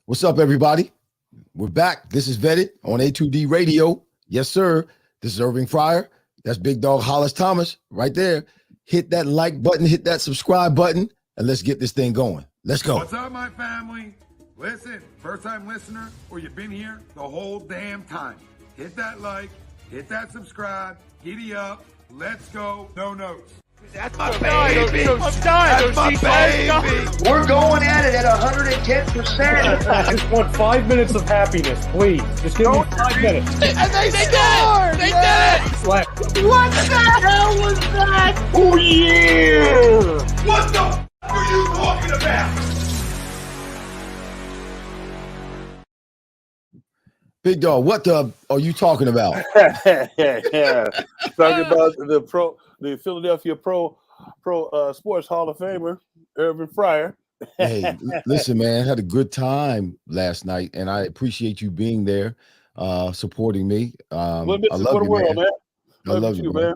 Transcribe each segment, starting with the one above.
What's up, everybody? We're back. This is Vetted on A2D Radio. Yes, sir. This is Irving Fryar. That's Big Dog Hollis Thomas right there. Hit that like button, hit that subscribe button, and let's get this thing going. Let's go. What's up, my family? Listen, first-time listener, or you've been here the whole damn time. Hit that like, hit that subscribe, giddy up, let's go, no notes. That's my baby. That's my baby. We're going at it at 110%. I just want 5 minutes of happiness, please. Just give me 5 minutes. And they scored! They did it! Slap. What the hell was that? Oh, yeah. What the f*** are you talking about? Big Dog, what the are you talking about? Yeah. Talking about the Philadelphia Pro Sports Hall of Famer, Irving Fryar. Hey, listen, man, I had a good time last night, and I appreciate you being there, supporting me. I love you, man. I love you, man.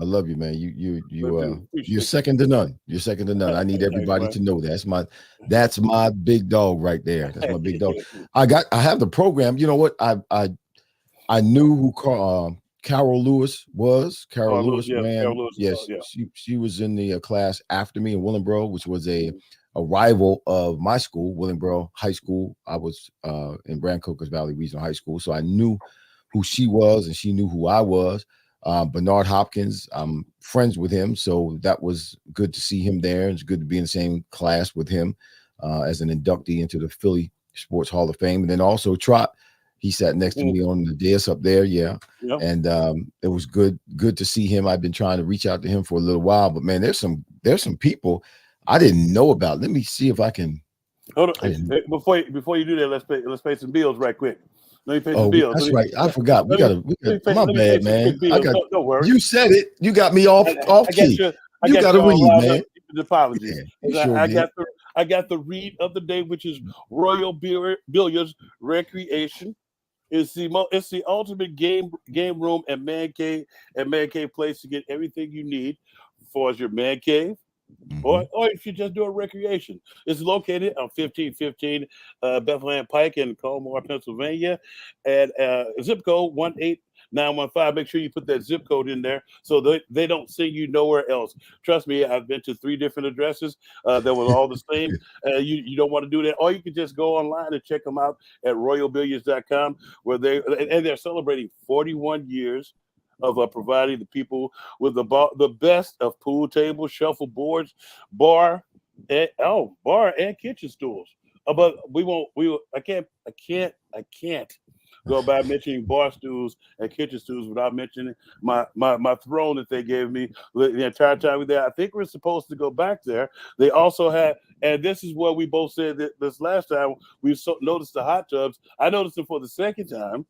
I love you, man. You're second to none. You're second to none. I need everybody to know that. That's my big dog right there. That's my big dog. I have the program. You know what? I knew who Carol Lewis was. Carol Lewis, man. Carol Lewis, yes, yeah. She was in the class after me in Willingboro, which was a rival of my school, Willingboro High School. I was in Brancocas Valley Regional High School, so I knew who she was, and she knew who I was. Bernard Hopkins, I'm friends with him, so that was good to see him there. It's good to be in the same class with him as an inductee into the Philly Sports Hall of Fame. And then also Trot, he sat next to me on the dais up there, Yep. And it was good to see him. I've been trying to reach out to him for a little while, but man, there's some people I didn't know about. Let me see if I can. Hold on, before you do that, let's pay some bills right quick. Let me pay some bills. That's right. I forgot. We got my bad, man. Don't worry. You said it. You got me off key. You got to read, man. Apologies. Yeah, I got the read of the day, which is Royal Billiards Recreation. It's the ultimate game room and man cave place to get everything you need for your man cave. Mm-hmm. Or if you just do a recreation. It's located on 1515 Bethlehem Pike in Colmore, Pennsylvania, at zip code 18915. Make sure you put that zip code in there so they don't send you nowhere else. Trust me, I've been to 3 different addresses that was all the same. You don't want to do that. Or you can just go online and check them out at royalbilliards.com, where they're celebrating 41 years of providing the people with the best of pool tables, shuffle boards, bar and kitchen stools. But I can't go by mentioning bar stools and kitchen stools without mentioning my throne that they gave me the entire time we there. I think we're supposed to go back there. They also had, and this is what we both said that this last time, we noticed the hot tubs. I noticed them for the second time,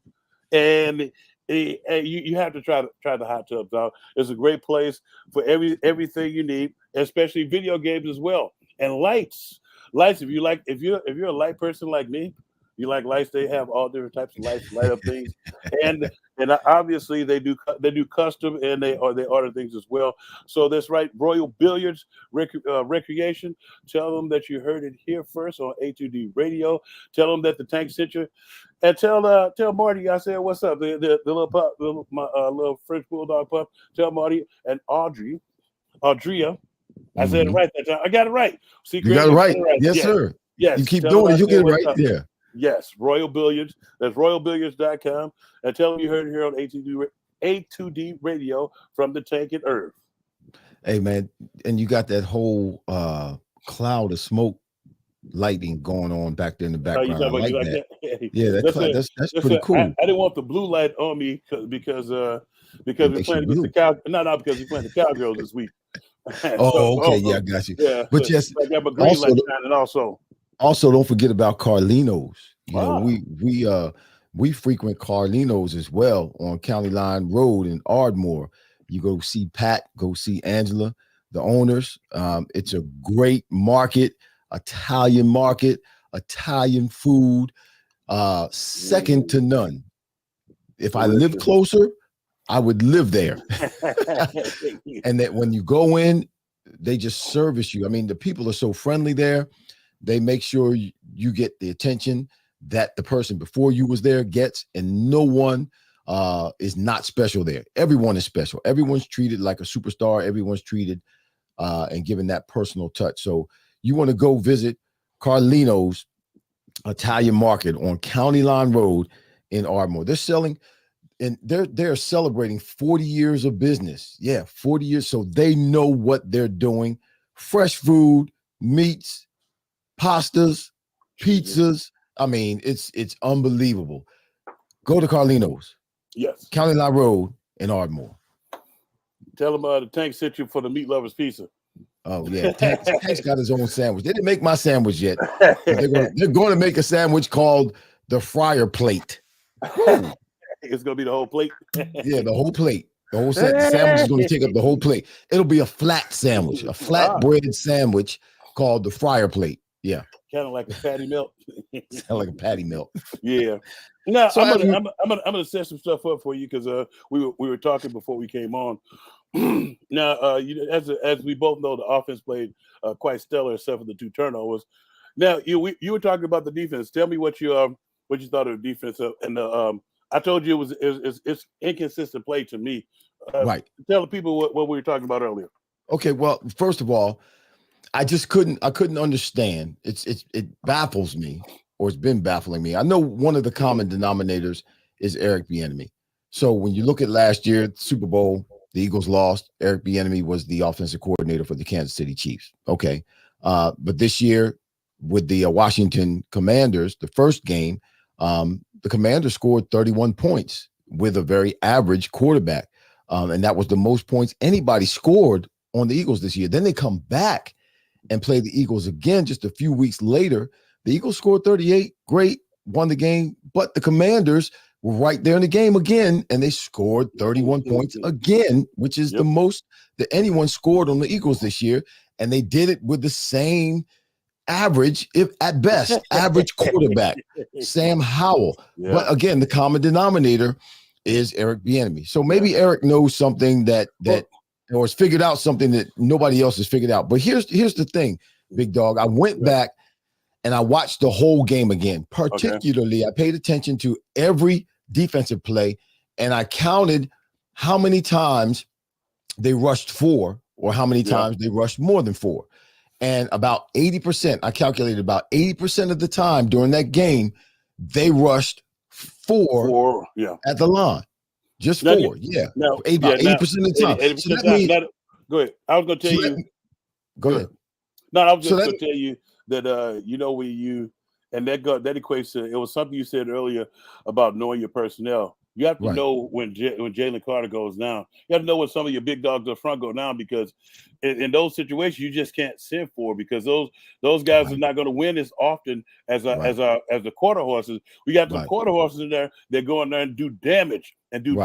and you have to try the hot tubs out. It's a great place for everything you need, especially video games as well, and lights. If you're a light person like me, you like lights. They have all different types of lights, light up things, and obviously they do custom, and they order things as well. So that's right, Royal Billiards Recreation. Tell them that you heard it here first on A2D Radio. Tell them that the tank sent you, and tell Marty I said what's up. The little pup, my little French bulldog pup. Tell Marty and Audrey. I said it right that time. I got it right. See, you got it right. Yes, sir. Yes. You keep doing it. You get it right there. Yes, Royal Billiards. That's royalbilliards.com. And tell them you heard it here on A2D Radio from the Tank and Irv. Hey, man, and you got that whole cloud of smoke lighting going on back there in the background. I like that. Yeah, that's pretty cool. I didn't want the blue light on me because we're playing against the Cow. No, because we're playing the Cowgirls this week. Okay, yeah, I got you. Yeah, but yes, I got my green light shining also. Also, don't forget about Carlino's. You know, we frequent Carlino's as well on County Line Road in Ardmore. You go see Pat, go see Angela, the owners. It's a great market, Italian food, second to none. If I lived closer, I would live there. And that when you go in, they just service you. I mean, the people are so friendly there. They make sure you get the attention. that the person before you was there gets, and no one is not special there. Everyone is special. Everyone's treated like a superstar. Everyone's treated and given that personal touch. So you want to go visit Carlino's Italian Market on County Line Road in Ardmore. They're selling, and they're celebrating 40 years of business. Yeah, 40 years. So they know what they're doing. Fresh food, meats, pastas, pizzas. I mean, it's unbelievable. Go to Carlino's. Yes. County Line Road in Ardmore. Tell them the Tank sent you for the Meat Lovers pizza. Oh, yeah. Tank's got his own sandwich. They didn't make my sandwich yet. They're going to make a sandwich called the Fryar plate. It's going to be the whole plate. Yeah, the whole plate. The whole sandwich is going to take up the whole plate. It'll be a flat sandwich, a flat bread sandwich called the Fryar plate. Yeah. Kind of like a patty melt. Sound like a patty melt. Yeah. Now, So I'm gonna set some stuff up for you because we were talking before we came on. Now, as we both know, the offense played quite stellar, except for the 2 turnovers. Now, you were talking about the defense. Tell me what you thought of the defense, and I told you it's inconsistent play to me. Right. Tell the people what we were talking about earlier. Okay. Well, first of all, I couldn't understand. It baffles me, or it's been baffling me. I know one of the common denominators is Eric Bieniemy. So when you look at last year, Super Bowl, the Eagles lost. Eric Bieniemy was the offensive coordinator for the Kansas City Chiefs. Okay. But this year with the Washington Commanders, the first game, the Commanders scored 31 points with a very average quarterback. And that was the most points anybody scored on the Eagles this year. Then they come back and play the Eagles again just a few weeks later. The Eagles scored 38, great, won the game, but the Commanders were right there in the game again, and they scored 31 points again, which is the most that anyone scored on the Eagles this year, and they did it with the same average, if at best, average quarterback, Sam Howell. Yeah. But again, the common denominator is Eric Bieniemy. So maybe Eric knows something that or has figured out something that nobody else has figured out. But here's the thing, Big Dog. I went back and I watched the whole game again. Particularly, I paid attention to every defensive play, and I counted how many times they rushed 4 or how many times they rushed more than 4. And about 80%, I calculated about 80% of the time during that game, they rushed 4 at the line. Just 4, Now, 80% of the time. 80% So that means, go ahead. I was going to tell you. Go ahead. No, I was just going to tell you that and that equates to, it was something you said earlier about knowing your personnel. You have to know when Jalen Carter goes down. You have to know when some of your big dogs up front go down, because in those situations you just can't send for, because those guys are not going to win as often as the quarter horses. We got the quarter horses in there that go in there and do damage and do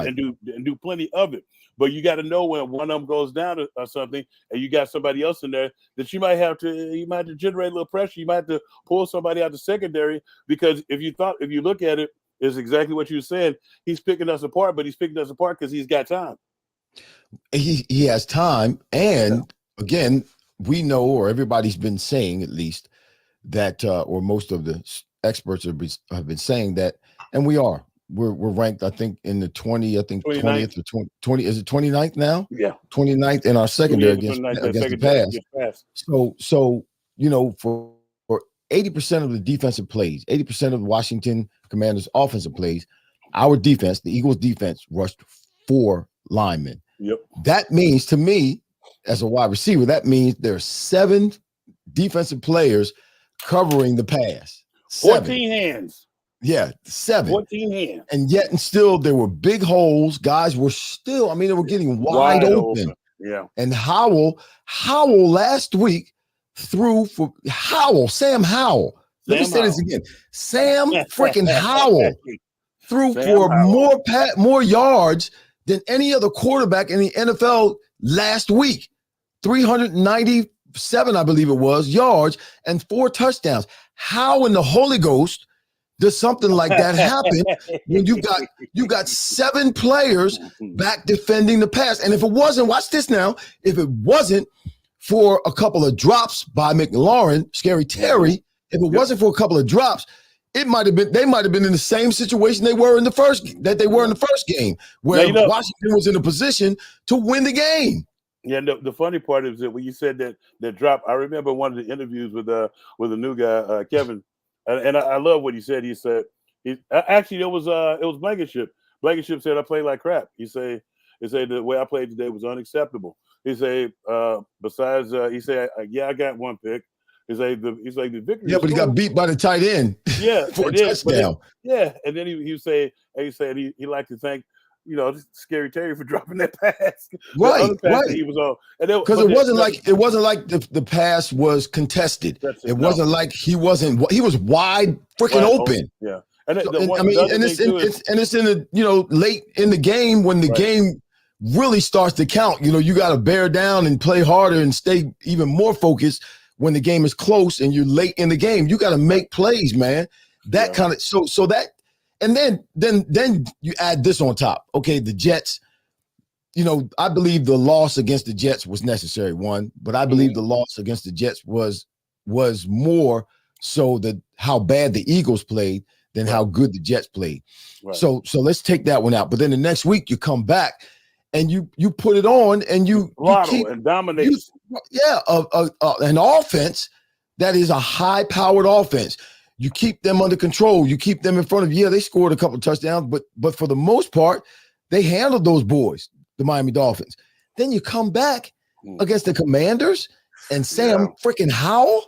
plenty of it. But you got to know when one of them goes down or something, and you got somebody else in there that you might have to generate a little pressure. You might have to pull somebody out the secondary, because if you look at it, it's exactly what you said. He's picking us apart, but he's picking us apart because he's got time. He has time, and again, we know, or everybody's been saying at least that, or most of the experts have been saying that, and we're ranked, I think, in the 20th or 20. Is it 29th now? Yeah, 29th in our secondary against the pass. So for 80% of the defensive plays, 80% of Washington Commanders' offensive plays, our defense, the Eagles' defense, rushed 4 linemen. Yep. That means, to me, as a wide receiver, that means there's 7 defensive players covering the pass. 14 hands. Yeah, 7. 14 hands. And yet and still there were big holes. Guys were still, they were getting wide open. Yeah. And Howell last week threw for Sam Howell. Let me say this again. Sam freaking Howell threw for more yards than any other quarterback in the NFL last week. 397, I believe it was, yards and 4 touchdowns. How in the Holy Ghost does something like that happen when you got 7 players back defending the pass? And if it wasn't, watch this now, if it wasn't for a couple of drops by McLaurin, Scary Terry, if it wasn't for a couple of drops, They might have been in the same situation they were in the first game, where Now, Washington was in a position to win the game. Yeah, the funny part is that when you said that drop, I remember one of the interviews with a new guy, Kevin, and I love what he said. He said actually it was Blankenship. Blankenship said I played like crap. He said the way I played today was unacceptable. He said besides he said I got one pick. He's like the victory. Yeah, but he got beat by the tight end. Yeah, for a touchdown. And then he said he liked to thank Scary Terry for dropping that pass. Right. He was on, because it wasn't like the pass was contested. It wasn't like he was wide freaking open. Yeah, and it's in the late in the game when the game really starts to count. You got to bear down and play harder and stay even more focused when the game is close and you're late in the game. You got to make plays, man. That kind of so that. And then you add this on top. Okay, the Jets, I believe the loss against the Jets was necessary, one, but I believe the loss against the Jets was more so that how bad the Eagles played than how good the Jets played. Right. So let's take that one out. But then the next week you come back and you put it on and you keep and dominate. An offense that is a high-powered offense. You keep them under control. You keep them in front of you. Yeah, they scored a couple of touchdowns, but for the most part, they handled those boys, the Miami Dolphins. Then you come back against the Commanders and Sam freaking Howell.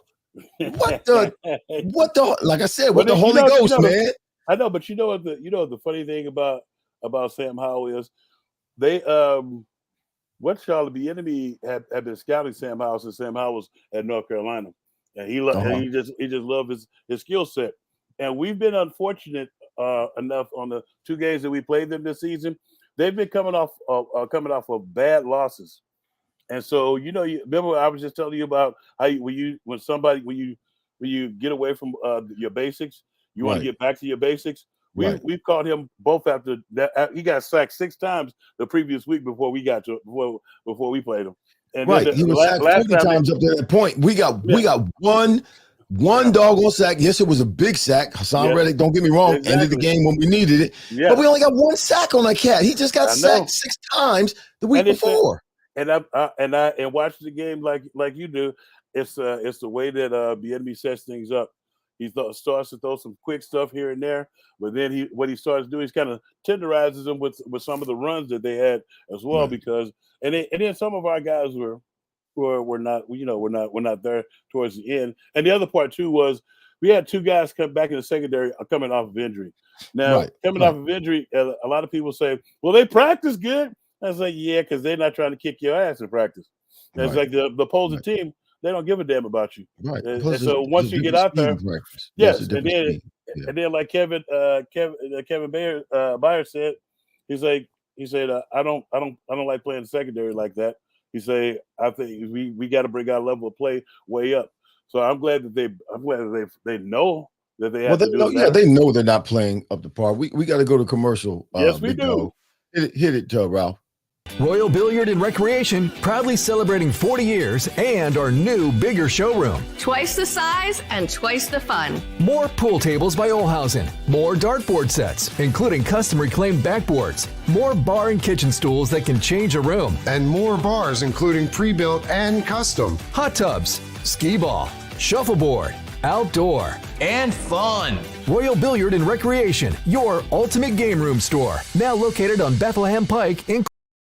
What the like I said, what the Holy Ghost, man. I know, but what the funny thing about Sam Howell is they what Charlotte the enemy had been scouting Sam Howell since Sam Howell was at North Carolina. And he just loved his skill set. And we've been unfortunate enough on the 2 games that we played them this season. They've been coming off of bad losses. And so, remember I was just telling you about how when you get away from your basics, you want to get back to your basics. We've caught him both after that. He got sacked 6 times the previous week before we played him. And he was sacked 40 times up to that point. We got one doggone sack. Yes, it was a big sack. Hassan Reddick, don't get me wrong, ended the game when we needed it. Yeah. But we only got 1 sack on that cat. He just got sacked 6 times the week before. And I watched the game like you do. It's the way that the enemy sets things up. He starts to throw some quick stuff here and there, but then what he starts to do is kind of tenderizes them with some of the runs that they had as well. Because and then some of our guys were not there towards the end. And the other part too was we had 2 guys come back in the secondary coming off of injury. Now coming off of injury, a lot of people say, "Well, they practice good." I was like, "Yeah, because they're not trying to kick your ass in practice." It's like the opposing team. They don't give a damn about you. Right. And so once you get out there, and then like Kevin Bayer said, he said, I don't like playing secondary like that. He said, I think we got to bring our level of play way up. So I'm glad that they know that they have to do that. Yeah, they know they're not playing up to par. We got to go to commercial. Yes, we do. Hit it, Ralph. Royal Billiard and Recreation, proudly celebrating 40 years and our new, bigger showroom. Twice the size and twice the fun. More pool tables by Olhausen. More dartboard sets, including custom reclaimed backboards. More bar and kitchen stools that can change a room. And more bars, including pre-built and custom. Hot tubs, skee ball, shuffleboard, outdoor, and fun. Royal Billiard and Recreation, your ultimate game room store. Now located on Bethlehem Pike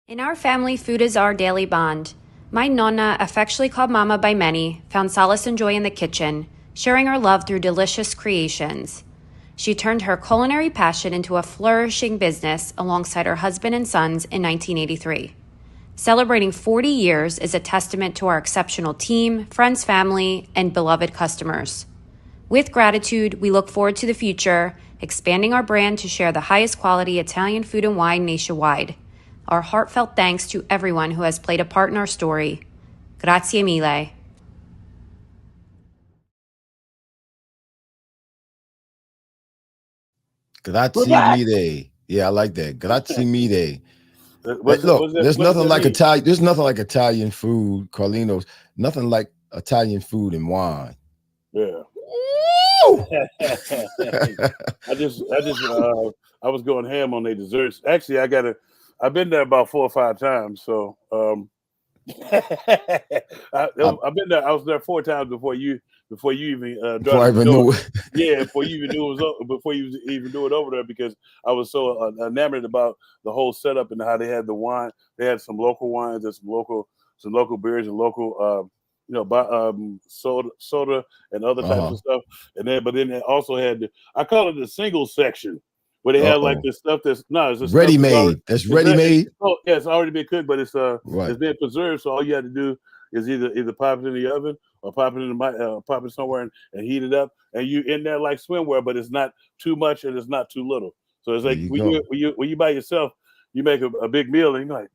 in our family, food is our daily bond. My Nonna, affectionately called Mama by many, found solace and joy in the kitchen, sharing her love through delicious creations. She turned her culinary passion into a flourishing business alongside her husband and sons in 1983. Celebrating 40 years is a testament to our exceptional team, friends, family, and beloved customers. With gratitude, we look forward to the future, expanding our brand to share the highest quality Italian food and wine nationwide. Our heartfelt thanks to everyone who has played a part in our story. Grazie mille. Grazie mille. Yeah, I like that. Grazie mille. Look, there's nothing like Italian. There's nothing like Italian food, Carlino's. Nothing like Italian food and wine. Yeah. Woo! I was going ham on their desserts. Actually, I've been there about 4 or 5 times. So I've been there. I was there 4 times before you even Before I even knew it. before you even knew it was before you even knew it over there, because I was so enamored about the whole setup and how they had the wine. They had some local wines and some local beers and local soda and other types of stuff. And then they also had I call it the single section, where they had like this stuff that's ready made. That's ready made. Oh yeah, it's already been cooked, but it's right. It's been preserved. So all you had to do is either pop it in the oven or pop it somewhere and heat it up, and you in there like swimwear, but it's not too much and it's not too little. So it's like when you by yourself, you make a big meal and you're like,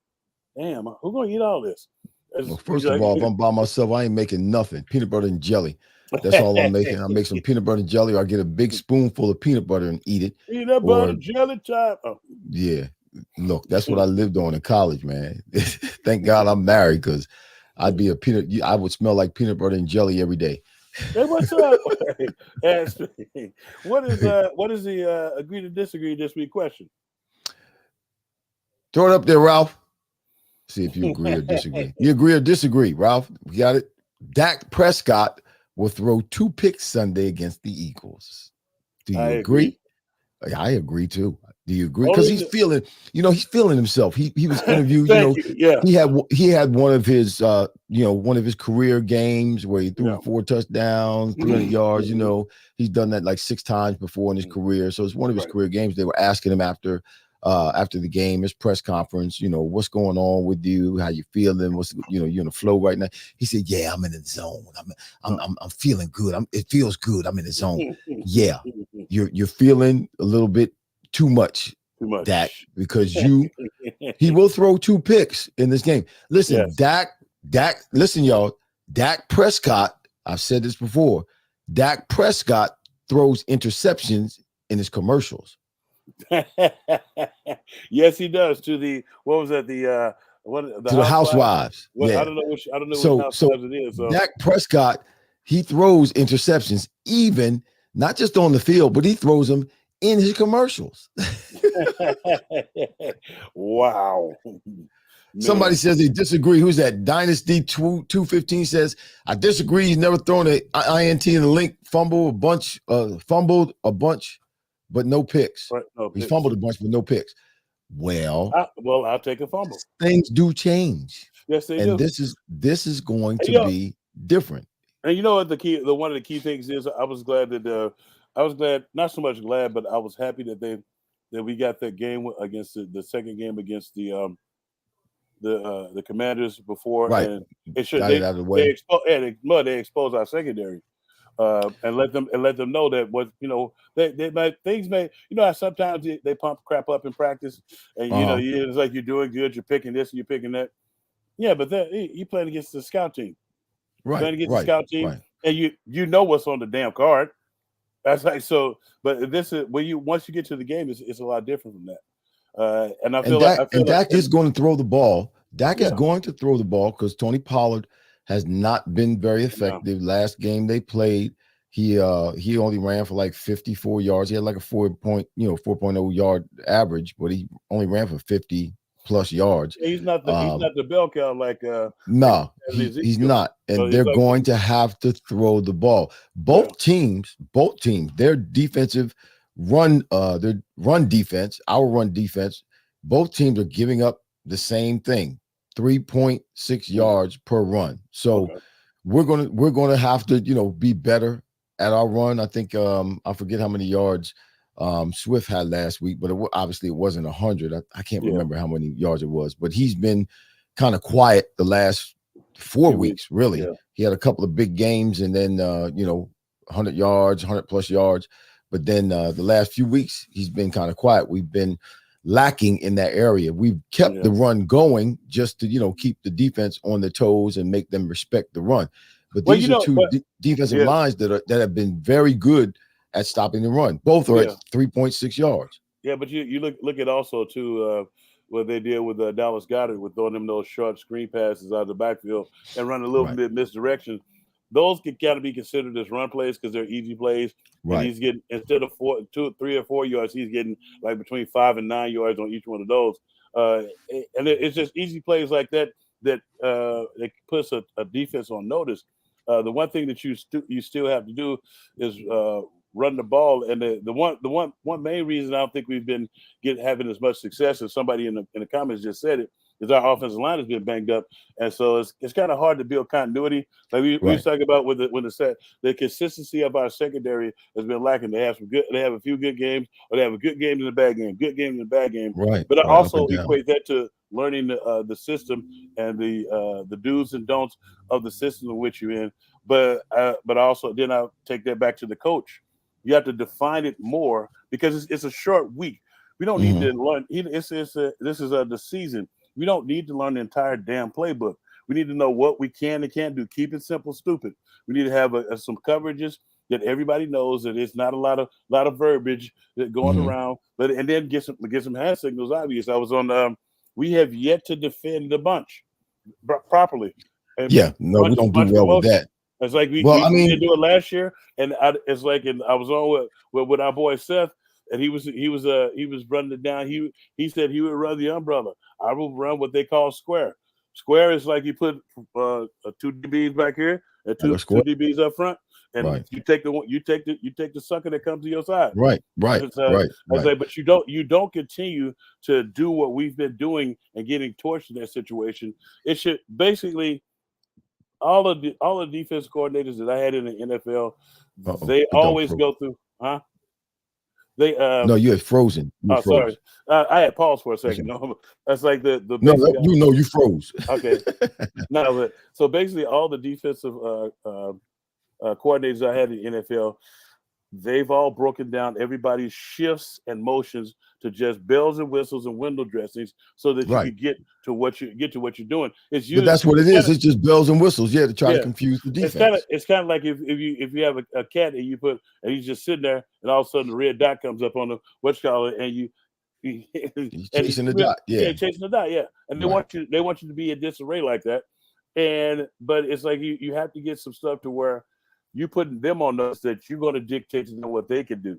damn, who's gonna eat all this? Well, first of all, if I'm by myself, I ain't making nothing. Peanut butter and jelly. That's all I'm making. I make some peanut butter and jelly, or I get a big spoonful of peanut butter and eat it. Peanut butter jelly time. Oh. Yeah. Look, that's what I lived on in college, man. Thank God I'm married, because I would smell like peanut butter and jelly every day. Hey, what's up? What is the agree to disagree this week question? Throw it up there, Ralph. See if you agree or disagree. You agree or disagree, Ralph? We got it. Dak Prescott will throw 2 picks Sunday against the Eagles. Do you agree? I agree too. Do you agree? Because he's feeling himself. He was interviewed. He had one of his one of his career games where he threw 4 touchdowns, 300 yards. He's done that like 6 times before in his career. So it's one of his career games. They were asking him after the game, his press conference, what's going on with you, how you feeling, what's you in the flow right now. He said, yeah, I'm in the zone. I'm feeling good. It feels good. I'm in the zone. Yeah, you're feeling a little bit too much, Dak, because he will throw 2 picks in this game. Listen, Dak, listen, y'all, Dak Prescott, I've said this before, Dak Prescott throws interceptions in his commercials. Yes, he does. To the housewives. I don't know which housewives it is. So. Dak Prescott, he throws interceptions, even not just on the field, but he throws them in his commercials. Wow. Somebody says they disagree. Who's that? Dynasty 215 says, I disagree. He's never thrown an INT in the link, fumbled a bunch, but no picks. Right, He's fumbled a bunch, but no picks. Well, I'll take a fumble. Things do change. Yes, they do. And this is going to be different. And you know what one of the key things is? I was glad, not so much glad, but I was happy that we got that game against the second game against the Commanders before, right? And they exposed our secondary, and let them know that things may how sometimes they pump crap up in practice, and it's like you're doing good, you're picking this, you're picking that, but then you're playing against the scout team, right? The scout team, and you know what's on the damn card. That's like so, but this is once you get to the game, it's a lot different from that. And I feel Dak is going to throw the ball. Dak is going to throw the ball because Tony Pollard has not been very effective. Last game they played, he only ran for like 54 yards. He had like a 4.0 yard average, but he only ran for 50 plus yards. He's not the bell cow like no, he's not. And so they're going to have to throw the ball. Both teams, their defensive their run defense, our run defense, both teams are giving up the same thing, 3.6 yards per run. So we're gonna have to be better at our run. I think I forget how many yards Swift had last week, but obviously it wasn't 100. I can't remember how many yards it was, but he's been kind of quiet the last 4 weeks. Really, he had a couple of big games, and then 100 yards, 100 plus yards. But then the last few weeks he's been kind of quiet. We've been lacking in that area. We've kept the run going just to keep the defense on their toes and make them respect the run. But these are two defensive lines that have been very good at stopping the run. Both are at 3.6 yards. Yeah, but you look at also too what they did with Dallas Goedert with throwing them those short screen passes out of the backfield and running a little bit misdirection. those got to be considered as run plays because they're easy plays. Right. And he's getting, instead of 3 or 4 yards, he's getting like between 5 and 9 yards on each one of those. And it's just easy plays like that it puts a defense on notice. The one thing that you still have to do is run the ball. And the one main reason I don't think we've been having as much success as somebody in the comments just said it is our offensive line has been banged up, and so it's kind of hard to build continuity. Like we was talking about with the consistency of our secondary has been lacking. They have a few good games, or they have a good game and a bad game, good game and a bad game. Right. But I also equate that to learning the system and the do's and don'ts of the system in which you're in. But also then I'll take that back to the coach. You have to define it more because it's a short week. We don't need to learn. This is the season. We don't need to learn the entire damn playbook. We need to know what we can and can't do. Keep it simple, stupid. We need to have some coverages that everybody knows that it's not a lot of verbiage that going around. And then get some hand signals. Obvious. I was on. We have yet to defend the bunch properly. And we don't do well with that. It's like we didn't do it last year, and I was on with our boy Seth. And he was running it down. He said he would run the umbrella. I will run what they call square. Square is like you put 2 DBs back here and two DBs up front, and you take the sucker that comes to your side. Right. Like, but you don't continue to do what we've been doing and getting torched in that situation. It should basically all the defense coordinators that I had in the NFL, they always go through, huh? No, you had frozen. Sorry. I had paused for a second. No, that's like the you froze. Okay. No, but so basically all the defensive coordinators I had in the NFL, they've all broken down everybody's shifts and motions to just bells and whistles and window dressings so that you can get to what you're doing. But that's what it is. It's just bells and whistles, to try to confuse the defense. It's kind of like if you have a cat and he's just sitting there and all of a sudden the red dot comes up on the and he's chasing the dot. Chasing the dot, and they want you to be in disarray like that. But it's like you have to get some stuff to where you putting them on notice that you're going to dictate to them what they can do.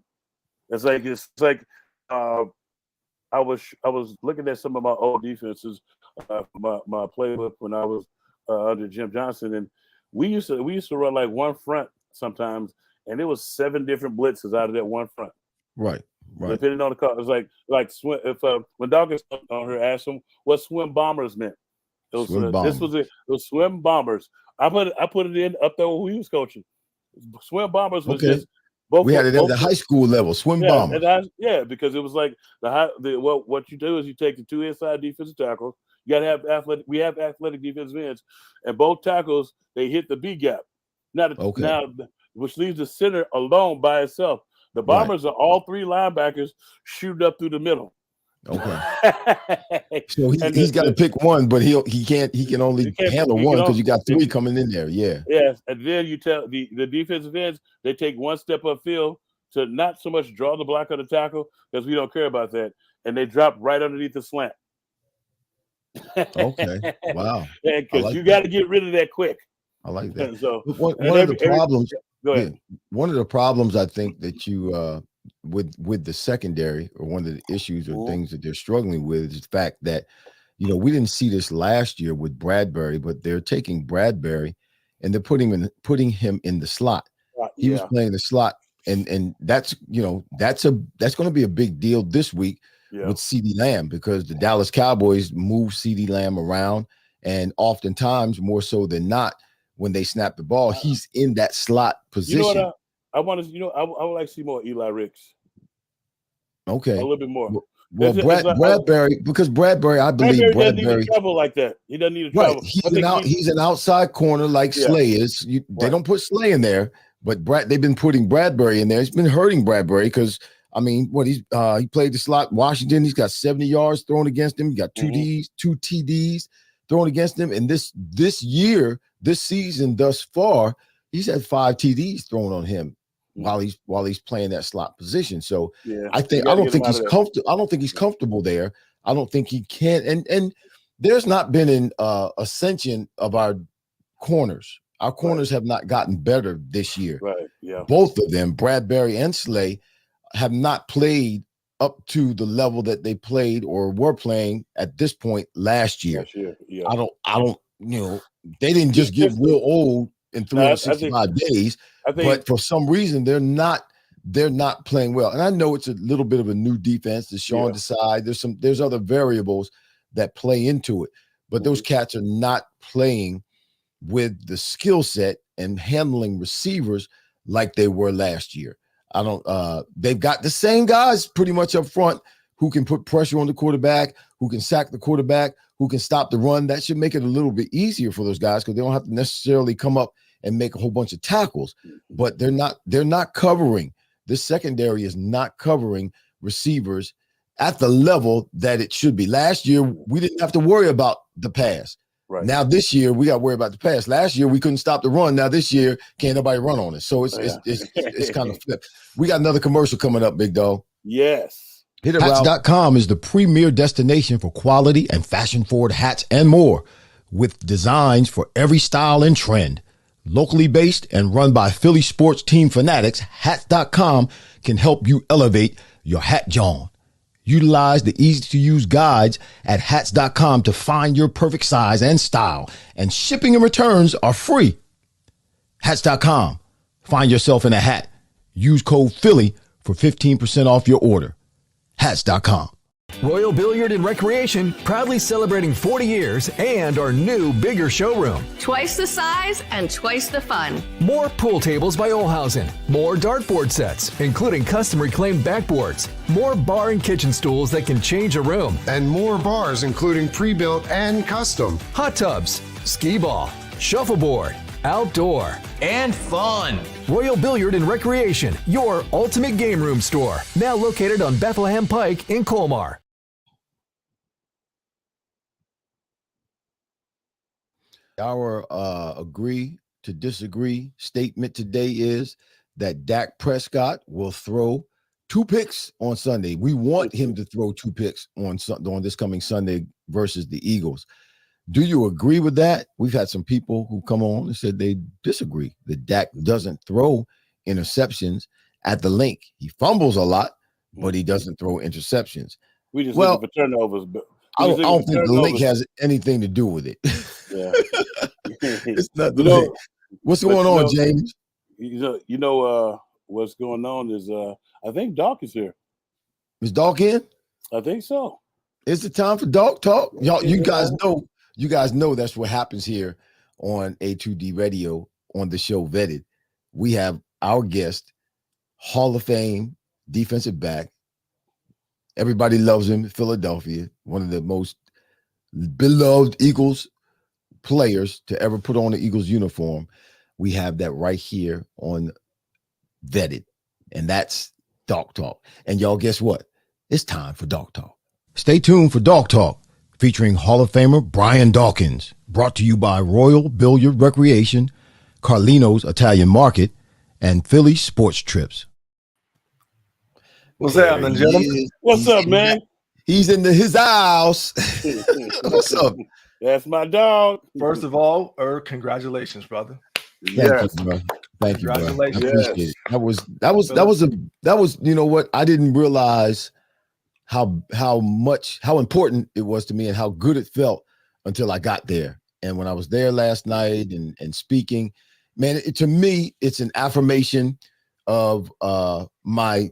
It's like I was looking at some of my old defenses, my playbook when I was under Jim Johnson, and we used to run like one front sometimes, and it was 7 different blitzes out of that one front. Right. Depending on the call, it was like swim. If when Dawkins on her asked him what swim bombers meant, it was swim bombers. I put it in up there when he was coaching. Swim bombers was just. We had it at the high school level, swim bombers. Because it was like what you do is you take the 2 inside defensive tackles. You got to have athletic. We have athletic defensive ends, and both tackles they hit the B gap. Now, which leaves the center alone by itself. The bombers are all 3 linebackers shooting up through the middle. Okay. So he's got to pick one, but he can only handle one because you got 3 coming in there. Yeah. Yes, and then you tell the defensive ends they take one step upfield to not so much draw the block of the tackle because we don't care about that, and they drop right underneath the slant. Okay. Wow. Because you got to get rid of that quick. I like that. And so one of the problems. Go ahead. One of the problems I think that you with the secondary, or one of the issues or things that they're struggling with, is the fact that we didn't see this last year with Bradbury, but they're taking Bradbury and they're putting him in the slot. He was playing the slot, and that's going to be a big deal this week with CeeDee Lamb, because the Dallas Cowboys move CeeDee Lamb around, and oftentimes more so than not, when they snap the ball, he's in that slot position. You know what I would like to see more Eli Ricks. Okay. A little bit more. Well, Bradbury, because Bradbury, I believe Bradbury doesn't need to travel like that. He doesn't need to travel. He's an outside corner like Slay is. They don't put Slay in there, but they've been putting Bradbury in there. It's been hurting Bradbury because he played the slot Washington. He's got 70 yards thrown against him. He got 2 TDs thrown against him, and this season thus far, he's had 5 TDs thrown on him while he's playing that slot position. So I don't think he's comfortable. I don't think he's comfortable there. I don't think he can. And there's not been an ascension of our corners. Our corners have not gotten better this year. Right. Yeah. Both of them, Bradbury and Slay, have not played up to the level that they played or were playing at this point last year. Yeah. I don't, they didn't just get real old in 365 days, but for some reason they're not playing well. And I know it's a little bit of a new defense. The Sean Desai, there's other variables that play into it, but those cats are not playing with the skill set and handling receivers like they were last year. They've got the same guys pretty much up front who can put pressure on the quarterback, who can sack the quarterback, who can stop the run. That should make it a little bit easier for those guys because they don't have to necessarily come up and make a whole bunch of tackles, but they're not covering. This secondary is not covering receivers at the level that it should be. Last year, we didn't have to worry about the pass. Right. Now this year we got to worry about the pass. Last year we couldn't stop the run. Now this year can't nobody run on it. So it's kind of flipped. We got another commercial coming up, big dog. Yes. Hats.com is the premier destination for quality and fashion-forward hats and more, with designs for every style and trend. Locally based and run by Philly sports team fanatics, Hats.com can help you elevate your hat John. Utilize the easy-to-use guides at Hats.com to find your perfect size and style, and shipping and returns are free. Hats.com. Find yourself in a hat. Use code Philly for 15% off your order. Hats.com. Royal Billiard and Recreation, proudly celebrating 40 years and our new, bigger showroom. Twice the size and twice the fun. More pool tables by Olhausen. More dartboard sets, including custom reclaimed backboards. More bar and kitchen stools that can change a room. And more bars, including pre-built and custom. Hot tubs, skee ball, shuffleboard, outdoor, and fun. Royal Billiard and Recreation, your ultimate game room store. Now located on Bethlehem Pike in Colmar. Our agree to disagree statement today is that Dak Prescott will throw 2 picks on Sunday. We want him to throw 2 picks on this coming Sunday versus the Eagles. Do you agree with that? We've had some people who come on and said they disagree, that Dak doesn't throw interceptions at the link. He fumbles a lot, but he doesn't throw interceptions. We just looking for turnovers. I don't think the link has anything to do with it. Yeah. It's not the link. What's going on, James? What's going on is I think Dawk is here. Is Dawk in? I think so. It's the time for Dawk Talk. You guys know that's what happens here on A2D Radio on the show Vetted. We have our guest, Hall of Fame defensive back. Everybody loves him in Philadelphia, one of the most beloved Eagles players to ever put on the Eagles uniform. We have that right here on Vetted, and that's Dawk Talk. And y'all, guess what? It's time for Dawk Talk. Stay tuned for Dawk Talk, featuring Hall of Famer Brian Dawkins, brought to you by Royal Billiard Recreation, Carlino's Italian Market, and Philly Sports Trips. What's happening, gentlemen? What's up, man? He's in his house. What's up? That's my dog. First of all, congratulations, brother. Thank you, bro. Thank you, bro. I Congratulations. appreciate it. That was, you know what? I didn't realize how important it was to me and how good it felt until I got there. And when I was there last night and speaking, man, to me, it's an affirmation of my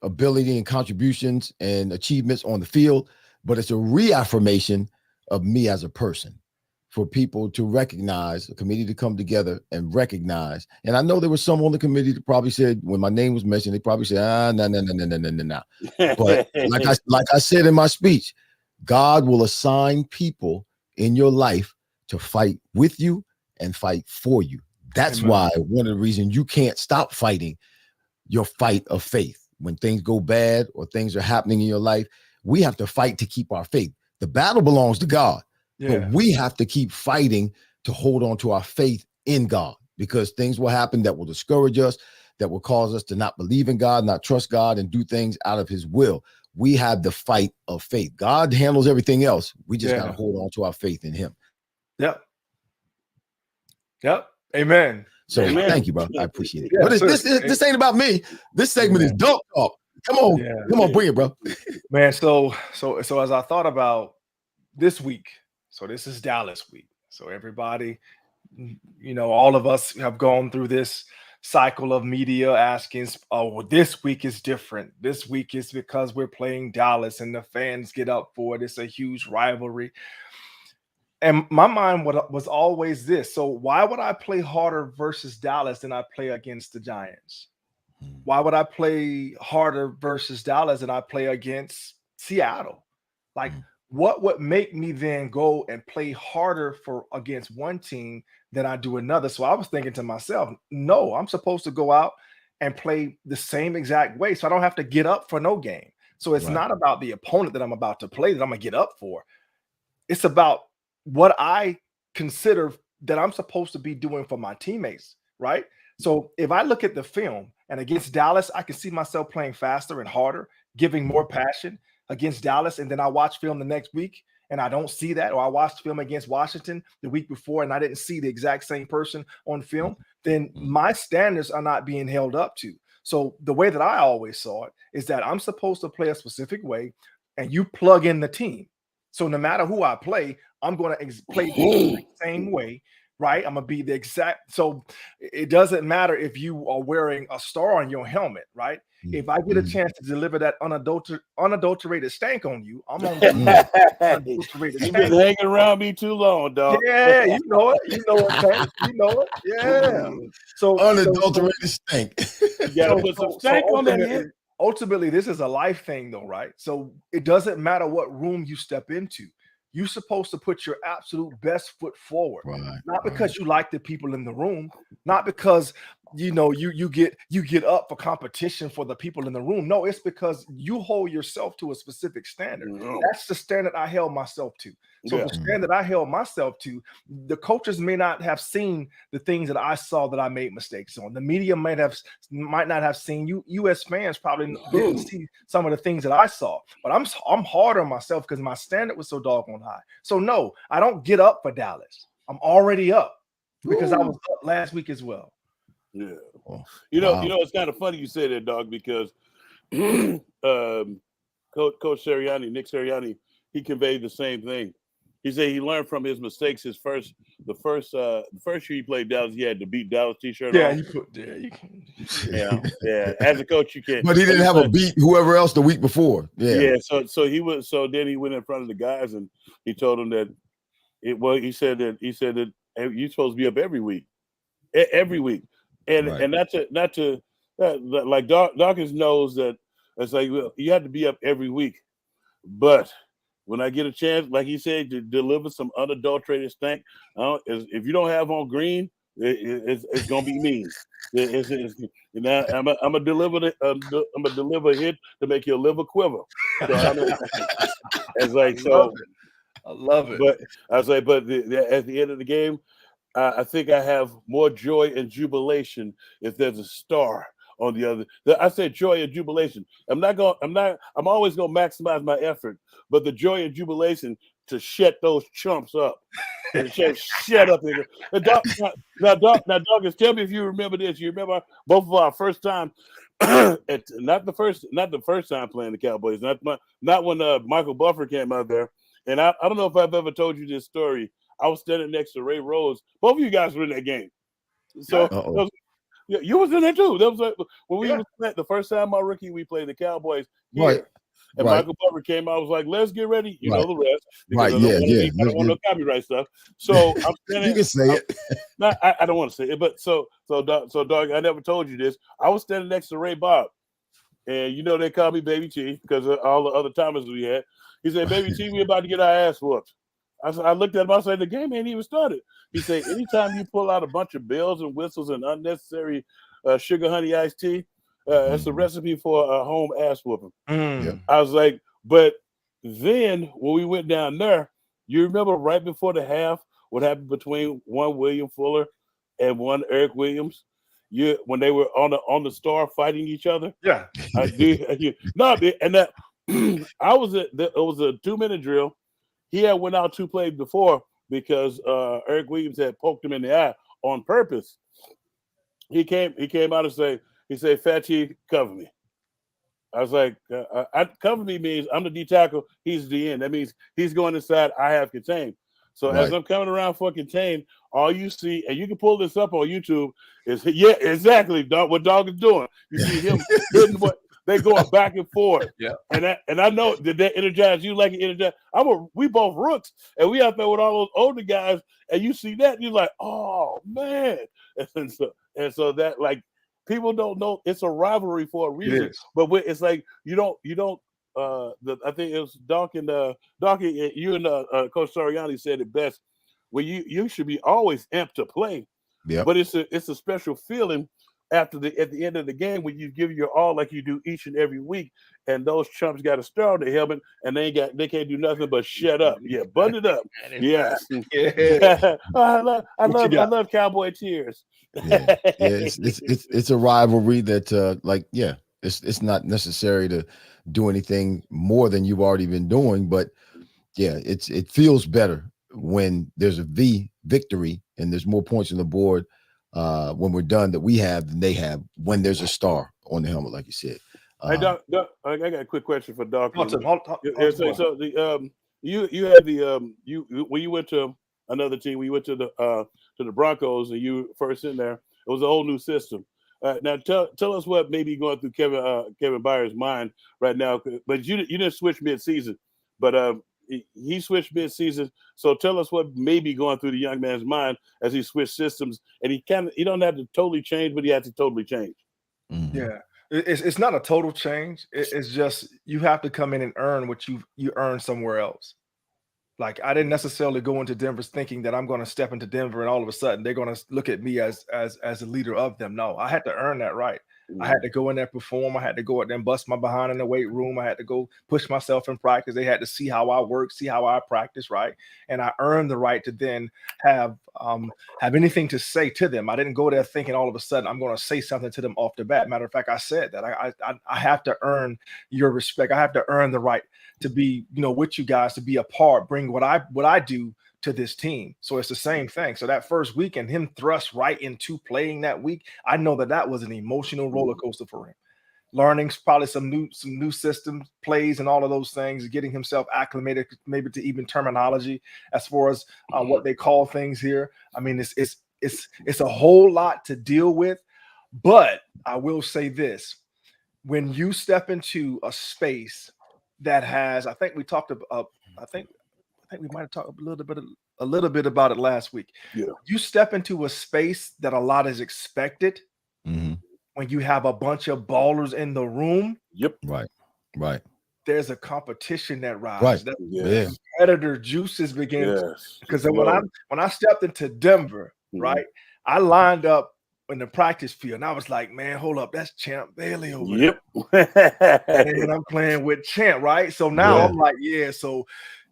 ability and contributions and achievements on the field, but it's a reaffirmation of me as a person, for people to recognize, a committee to come together and recognize. And I know there was some on the committee that probably said, when my name was mentioned, they probably said, no. But like I said in my speech, God will assign people in your life to fight with you and fight for you. That's Amen. why one of the reasons you can't stop fighting your fight of faith. When things go bad or things are happening in your life, we have to fight to keep our faith. The battle belongs to God, but we have to keep fighting to hold on to our faith in God, because things will happen that will discourage us, that will cause us to not believe in God, not trust God, and do things out of his will. We have the fight of faith. God handles everything else. We just got to hold on to our faith in him. Yep. Yep. Amen. So Amen. thank you, bro. I appreciate it. Yeah, But this ain't about me. This segment is Dawk Talk. Come on, bring it, bro. Man, so as I thought about this week, so this is Dallas week. So everybody, all of us have gone through this cycle of media asking, oh, well, this week is different. This week is because we're playing Dallas and the fans get up for it. It's a huge rivalry. And my mind was always this. So why would I play harder versus Dallas than I play against the Giants? Why would I play harder versus Dallas than I play against Seattle? Like, what would make me then go and play harder against one team than I do another? So I was thinking to myself, no, I'm supposed to go out and play the same exact way, so I don't have to get up for no game. So it's not about the opponent that I'm about to play that I'm going to get up for. It's about what I consider that I'm supposed to be doing for my teammates, right? So if I look at the film and against Dallas, I can see myself playing faster and harder, giving more passion against Dallas. And then I watch film the next week and I don't see that, or I watched film against Washington the week before and I didn't see the exact same person on film, then my standards are not being held up to. So the way that I always saw it is that I'm supposed to play a specific way and you plug in the team. So no matter who I play, I'm going to play the same way, right? I'm going to be the exact. So it doesn't matter if you are wearing a star on your helmet, right? If I get a chance to deliver that unadulterated stank on you, I'm on unadulterated You've stank. been hanging around me too long, dog. Yeah, you know it. You know it, Tank. You know it. Yeah. So unadulterated stank. You gotta put some stank on that head. Ultimately, this is a life thing, though, right? So it doesn't matter what room you step into. You're supposed to put your absolute best foot forward, not because you like the people in the room, not because you get up for competition for the people in the room. No, it's because you hold yourself to a specific standard. That's the standard I held myself to. So the standard I held myself to, the coaches may not have seen the things that I saw that I made mistakes on. The media might not have seen. You as fans probably didn't see some of the things that I saw. But I'm hard on myself because my standard was so doggone high. So no, I don't get up for Dallas. I'm already up because I was up last week as well. Yeah. You know, it's kind of funny you say that, dog, because Coach Sirianni, Nick Sirianni, he conveyed the same thing. He said he learned from his mistakes. The first year he played Dallas, he had to beat Dallas t-shirt on. Yeah. As a coach, you can't. But he didn't have a beat whoever else the week before. Yeah. So then he went in front of the guys and he told them that he said that you're supposed to be up every week. And not to like Dawkins knows that it's like, well, you have to be up every week. But when I get a chance, like he said, to deliver some unadulterated stank, if you don't have on green, it's gonna be mean. I'm gonna deliver a hit to make your liver quiver. So, it's like so. I love it. But I was like, at the end of the game, I think I have more joy and jubilation if there's a star on the other. I said joy and jubilation. I'm always gonna maximize my effort, but the joy and jubilation to shut those chumps up. Shut up, nigga. Now, Dawkins, tell me if you remember this. You remember both of our first time not the first time playing the Cowboys, not when Michael Buffer came out there. And I don't know if I've ever told you this story. I was standing next to Ray Rose. Both of you guys were in that game. So you was in there too. That was like when we was the first time my rookie we played the Cowboys. Right. And Michael Buffer came out, was like, let's get ready. You know the rest. Right, I don't want no copyright stuff. So I'm standing. You can say it. No, I don't want to say it, but so dog, I never told you this. I was standing next to Ray Bob. And they call me Baby T because of all the other timers we had. He said, Baby T, we about to get our ass whooped. I looked at him, I said, the game ain't even started. He said, anytime you pull out a bunch of bells and whistles and unnecessary sugar honey iced tea, it's a recipe for a home ass whooping. I was like, but then when we went down there, you remember right before the half what happened between one William Fuller and one Eric Williams? When they were on the star fighting each other? Yeah. It was a 2-minute drill. He had went out 2 plays before because Eric Williams had poked him in the eye on purpose. He came out and said, Fatty, cover me. I was like, cover me means I'm the D tackle, he's the end. That means he's going inside, I have contained. So as I'm coming around for contain, all you see, and you can pull this up on YouTube, is exactly what Dawg is doing. You see him hitting what they going back and forth. Yeah. And I know did that energize you like it energized. We both rooks, and we out there with all those older guys, and you see that, you're like, oh man. And so that, like, people don't know it's a rivalry for a reason. But it's like you don't I think it was Dawk and you and Coach Soriani said it best. Where you should be always amped to play. Yeah. But it's a special feeling at the end of the game when you give your all like you do each and every week, and those chumps got a star on their helmet and they can't do nothing but shut up. Yeah, button it up. Yes. Yeah. I love Cowboy tears. Yeah. It's a rivalry that it's not necessary to do anything more than you've already been doing, but yeah, it feels better when there's a victory and there's more points on the board when we're done that we have than they have when there's a star on the helmet, like you said. Hey, Doc, I got a quick question for Doc. So you had when you went to another team, when you went to the Broncos and you first in there, it was a whole new system. Now tell us what may be going through Kevin Byard's mind right now. But you didn't switch mid-season, but he switched mid-season. So tell us what may be going through the young man's mind as he switched systems. And he don't have to totally change, but he has to totally change. Mm-hmm. Yeah, it's not a total change. It's just you have to come in and earn what you earn somewhere else. Like, I didn't necessarily go into Denver thinking that I'm going to step into Denver and all of a sudden they're going to look at me as a leader of them. No, I had to earn that right. Mm-hmm. I had to go in there, perform. I had to go out there and bust my behind in the weight room. I had to go push myself in practice. They had to see how I work, see how I practice, right? And I earned the right to then have anything to say to them. I didn't go there thinking all of a sudden I'm going to say something to them off the bat. Matter of fact, I said that I have to earn your respect. I have to earn the right to be, with you guys, to be a part, bring what I do to this team. So it's the same thing. So that first week and him thrust right into playing that week, I know that was an emotional roller coaster for him. Learning probably some new systems, plays, and all of those things, getting himself acclimated, maybe to even terminology as far as what they call things here. I mean, it's a whole lot to deal with. But I will say this: when you step into a space that has, I think we talked about, I think we might have talked a little bit about it last week. Yeah. You step into a space that a lot is expected. Mm-hmm. When you have a bunch of ballers in the room. Yep. Right. There's a competition that rises. Right. Yeah. Competitor juices begin. Because when I stepped into Denver, right, I lined up in the practice field and I was like, man, hold up, that's Champ Bailey over there. And I'm playing with Champ, right? So now I'm like, so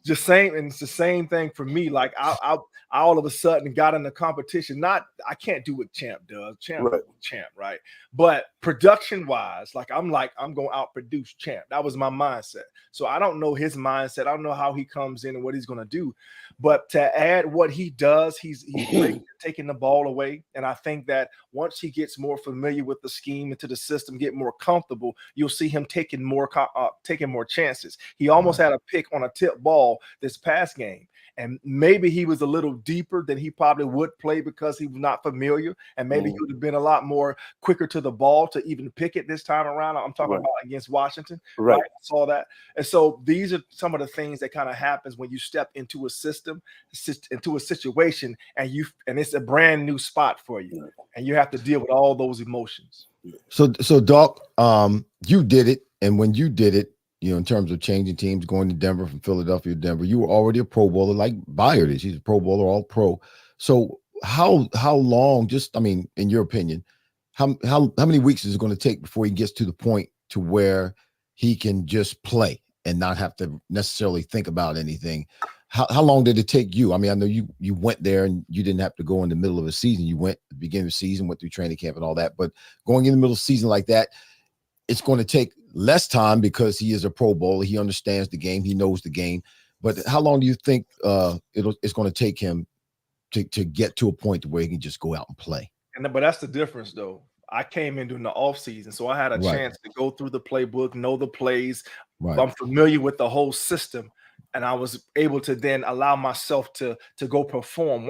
it's the same thing for me. Like I all of a sudden got in the competition. I can't do what Champ does. Champ, right? But production wise, I'm going to outproduce Champ. That was my mindset. So I don't know his mindset. I don't know how he comes in and what he's going to do. But to add what he does, he's great at taking the ball away. And I think that once he gets more familiar with the scheme, into the system, get more comfortable, you'll see him taking more chances. He almost had a pick on a tip ball this past game. And maybe he was a little deeper than he probably would play because he was not familiar. And maybe he would have been a lot more quicker to the ball to even pick it this time around. I'm talking about against Washington. Right. I saw that. And so these are some of the things that kind of happens when you step into a system, into a situation, and it's a brand new spot for you. And you have to deal with all those emotions. So Dawk, you did it. And when you did it, in terms of changing teams, going to Denver from Philadelphia to Denver, you were already a Pro Bowler like Byard is. He's a Pro Bowler, all pro. So how long, in your opinion, how many weeks is it going to take before he gets to the point to where he can just play and not have to necessarily think about anything? How long did it take you? I mean, I know you went there and you didn't have to go in the middle of a season. You went at the beginning of the season, went through training camp and all that. But going in the middle of the season like that, it's going to take less time because he is a Pro Bowler. He understands the game. He knows the game. But how long do you think it's going to take him to get to a point where he can just go out and play. But that's the difference, though. I came in during the off season, so I had a chance to go through the playbook, know the plays. Right. I'm familiar with the whole system, and I was able to then allow myself to go perform.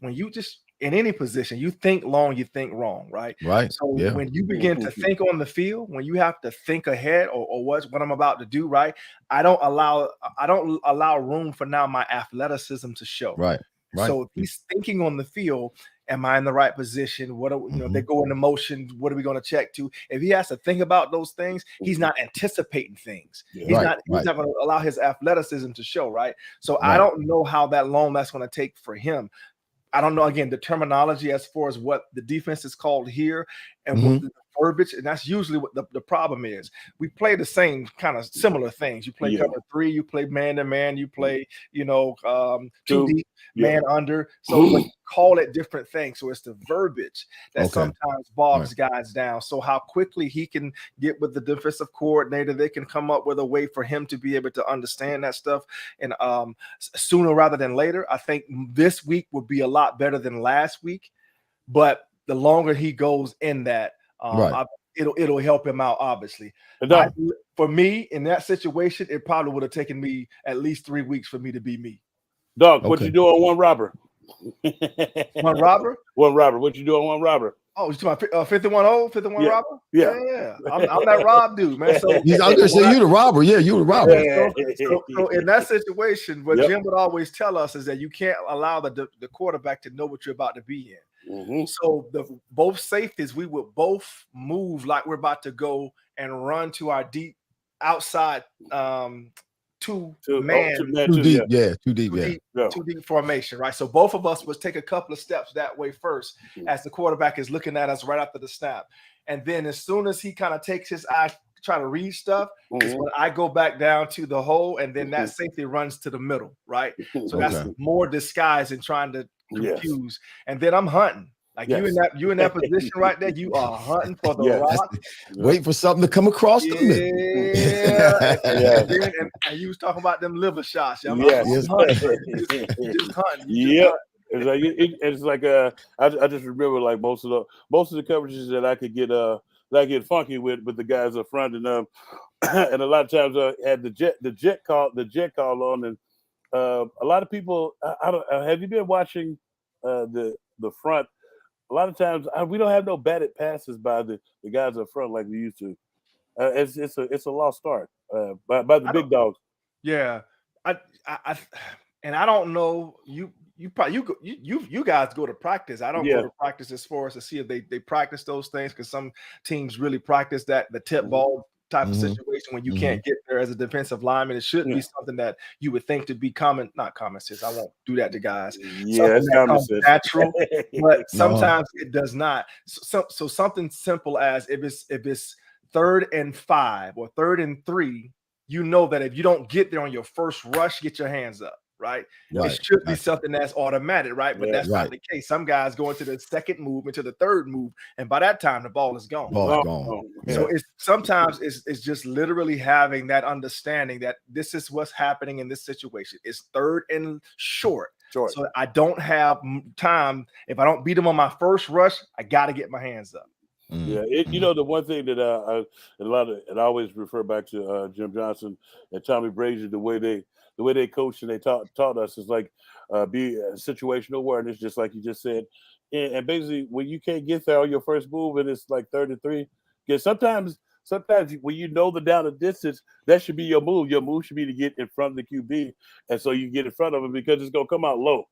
When you just in any position, you think long, you think wrong, right? Right. So when you begin to think on the field, when you have to think ahead or what I'm about to do, right? I don't allow room for now my athleticism to show. Right. So if he's thinking on the field, am I in the right position? What if they go into motion? What are we going to check to? If he has to think about those things, he's not anticipating things. He's not going to allow his athleticism to show, right? So I don't know how long that's going to take for him. I don't know, again, the terminology as far as what the defense is called here and what the verbiage, and that's usually what the problem is. We play the same kind of similar things. You play cover 3, you play man-to-man, you play, 2 deep, man under. So but call it different things. So it's the verbiage that sometimes bogs guys down. So how quickly he can get with the defensive coordinator, they can come up with a way for him to be able to understand that stuff. And sooner rather than later, I think this week will be a lot better than last week. But the longer he goes in that, it'll help him out, obviously. For me, in that situation, it probably would have taken me at least 3 weeks for me to be me. Dog, what you do on one robber? One robber? One robber. What you do on one robber? Oh, you talking about 51 robber? Yeah. I'm that rob dude, man. So I was gonna say you the robber. Yeah, you the robber. So in that situation, what Jim would always tell us is that you can't allow the quarterback to know what you're about to be in. So both safeties, we would both move like we're about to go and run to our deep outside two deep formation, right? So both of us would take a couple of steps that way first as the quarterback is looking at us right after the snap. And then as soon as he kind of takes his eye, try to read stuff, is when I go back down to the hole, and then that safety runs to the middle, right? So that's more disguise and trying to confuse. And then I'm hunting. Like you in that position right there, you are hunting for the rock. Wait for something to come across the middle. And you was talking about them liver shots. Just hunting. It's like I just remember like most of the coverages that I could get that I get funky with the guys up front, and and a lot of times I had the jet call on, and a lot of people. I don't have you been watching the front? A lot of times we don't have no batted passes by the guys up front like we used to. It's a lost start by the big dogs. Yeah, I don't know you guys go to practice. I don't go to practice as far as to see if they practice those things, because some teams really practice the tip ball type of situation when you can't get there as a defensive lineman. It shouldn't be something that you would think to be not common sense. I won't do that to guys. It's common sense. Natural, but sometimes it does not. So something simple as if it's 3rd and 5 or 3rd and 3, you know that if you don't get there on your first rush, get your hands up. Right? It should be something that's automatic, right? But that's not the case. Some guys go into the second move, into the third move, and by that time the ball is gone. So sometimes it's just literally having that understanding that this is what's happening in this situation. It's 3rd and short. So I don't have time. If I don't beat them on my first rush, I got to get my hands up. The one thing that I always refer back to Jim Johnson and Tommy Brazier, the way they coached and they taught us is like be situational awareness, just like you just said. And basically, when you can't get there on your first move and it's like 3rd and 3, because sometimes when you know the down the distance, that should be your move. Your move should be to get in front of the QB, and so you get in front of him because it's gonna come out low.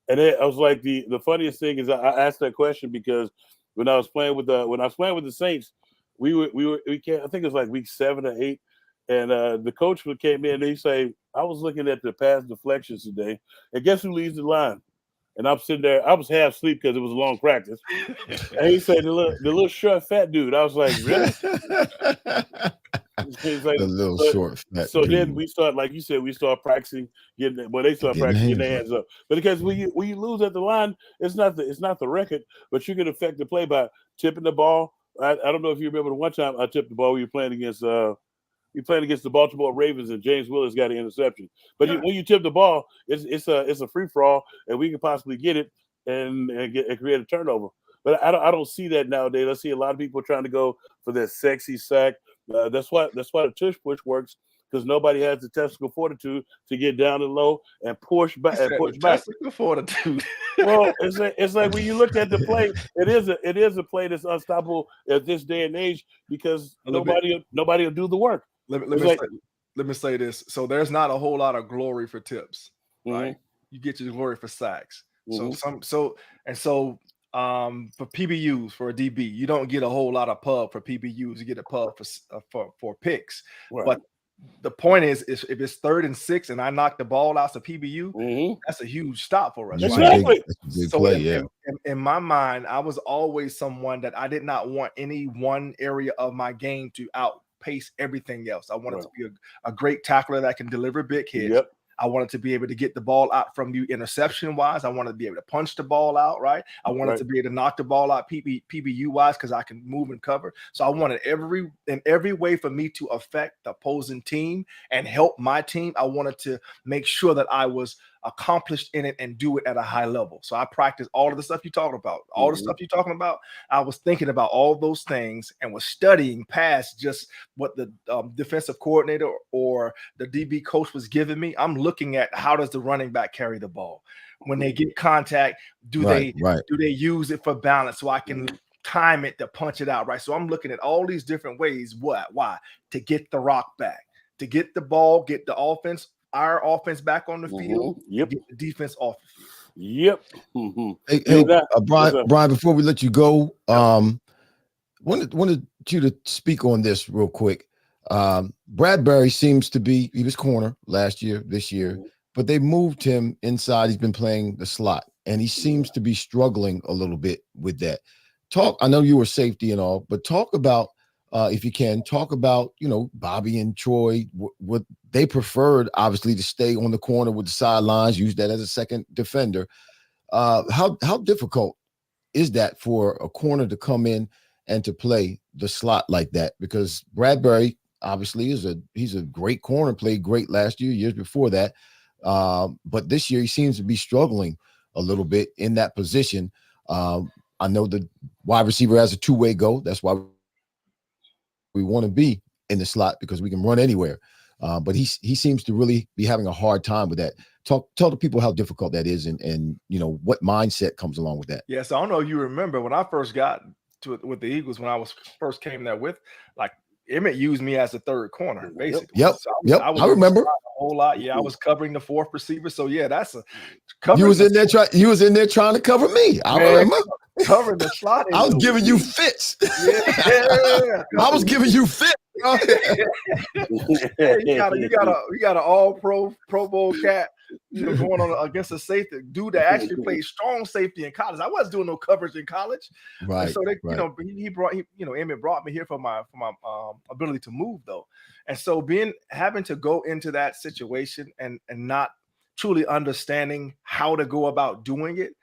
And I was like, the funniest thing is I asked that question because when I was playing with the Saints, we can't. I think it was like week 7 or 8. And the coach came in and he say, I was looking at the pass deflections today, and guess who leads the line? And I'm sitting there, I was half asleep because it was a long practice. And he said, the little short fat dude. I was like, really? He's like, the little short fat so dude. Then we start, like you said, practicing getting their hands up. But because when you lose at the line, it's not the record, but you can affect the play by tipping the ball. I don't know if you remember the one time I tipped the ball. We were playing against the Baltimore Ravens, and James Willis got an interception. But when you tip the ball, it's a free for all, and we can possibly get it. and create a turnover. But I don't see that nowadays. I see a lot of people trying to go for that sexy sack. That's why the tush push works, because nobody has the testicle fortitude to get down and low and push back. Testicle fortitude. Well, it's like when you look at the play, it is a play that's unstoppable at this day and age, because nobody will do the work. Let me say this. So there's not a whole lot of glory for tips, right? You get your glory for sacks. So for PBUs, for a DB, you don't get a whole lot of pub for PBUs. You get a pub for picks. Right. But the point is if it's 3rd and 6 and I knock the ball out to PBU, that's a huge stop for us. Exactly. Right? In my mind, I was always someone that I did not want any one area of my game to outpace everything else. I wanted to be a great tackler that can deliver big hits. Yep. I wanted to be able to get the ball out from you interception wise. I wanted to be able to punch the ball out, right? I wanted to be able to knock the ball out PBU wise, because I can move and cover. So I wanted every way for me to affect the opposing team and help my team. I wanted to make sure that I was accomplished in it and do it at a high level. So I practiced all of the stuff you're talking about. All the stuff you're talking about, I was thinking about all those things and was studying past just what the defensive coordinator or the DB coach was giving me. I'm looking at, how does the running back carry the ball? When they get contact, do they use it for balance so I can time it to punch it out, right? So I'm looking at all these different ways. Why? To get the rock back, to get the ball, get the offense, our offense back on the field, get the defense off the field. Hey, Brian, before we let you go, wanted you to speak on this real quick. Bradbury seems to be, he was corner last year, this year, but they moved him inside. He's been playing the slot, and he seems to be struggling a little bit with that. I know you were safety and all, but talk about, if you can, talk about, Bobby and Troy, what they preferred, obviously, to stay on the corner with the sidelines, use that as a second defender. How difficult is that for a corner to come in and to play the slot like that? Because Bradbury, obviously, he's a great corner, played great last year, years before that. But this year he seems to be struggling a little bit in that position. I know the wide receiver has a two-way go. That's why we want to be in the slot, because we can run anywhere. But he seems to really be having a hard time with that. Tell the people how difficult that is, and what mindset comes along with that. Yeah, so I don't know if you remember when I first got to it with the Eagles, when I first came there with, like, Emmett used me as a third corner, basically. Yep. So I remember a whole lot. Yeah, I was covering the fourth receiver. So yeah, that's a cover. You was in there trying to cover me. I remember covering the slot. I was giving you fits. Yeah. I was giving you fits. You got an all pro Bowl cat, going on against a safety dude that actually played strong safety in college. I wasn't doing no coverage in college, right? And so Emmett brought me here for my ability to move, though, and so having to go into that situation and not truly understanding how to go about doing it.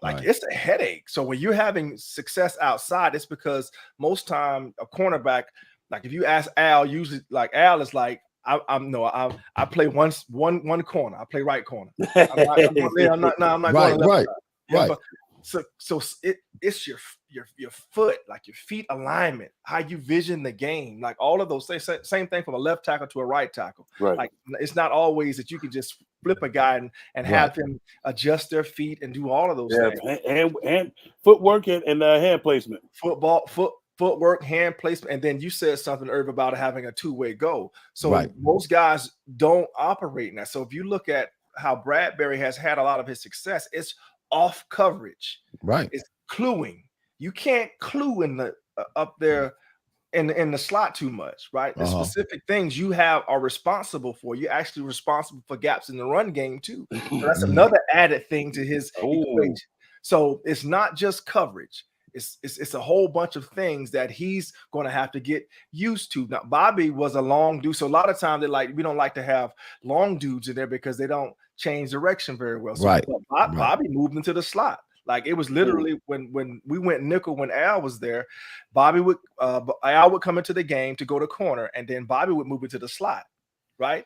Like, it's a headache. So when you're having success outside, it's because most time a cornerback, like if you ask Al, usually like Al is like, I play one corner. I play right corner. I'm not going left side. But so it's your foot, like your feet alignment, how you vision the game, like all of those things. Same thing from a left tackle to a right tackle. Right. Like, it's not always that you can just flip a guy and have them adjust their feet and do all of those things. And footwork and hand placement. Footwork, hand placement, and then you said something, Irv, about having a two-way go. So most guys don't operate in that. So if you look at how Bradbury has had a lot of his success, it's off coverage. Right. It's cluing. You can't clue in the up there in the slot too much, right? The specific things you are responsible for. You're actually responsible for gaps in the run game too. So that's another added thing to his equation. So it's not just coverage. It's a whole bunch of things that he's going to have to get used to. Now, Bobby was a long dude, so a lot of times we don't like to have long dudes in there because they don't change direction very well. So Bobby moved into the slot. Like, it was literally when we went nickel, when Al was there, Al would come into the game to go to corner, and then Bobby would move into the slot, right?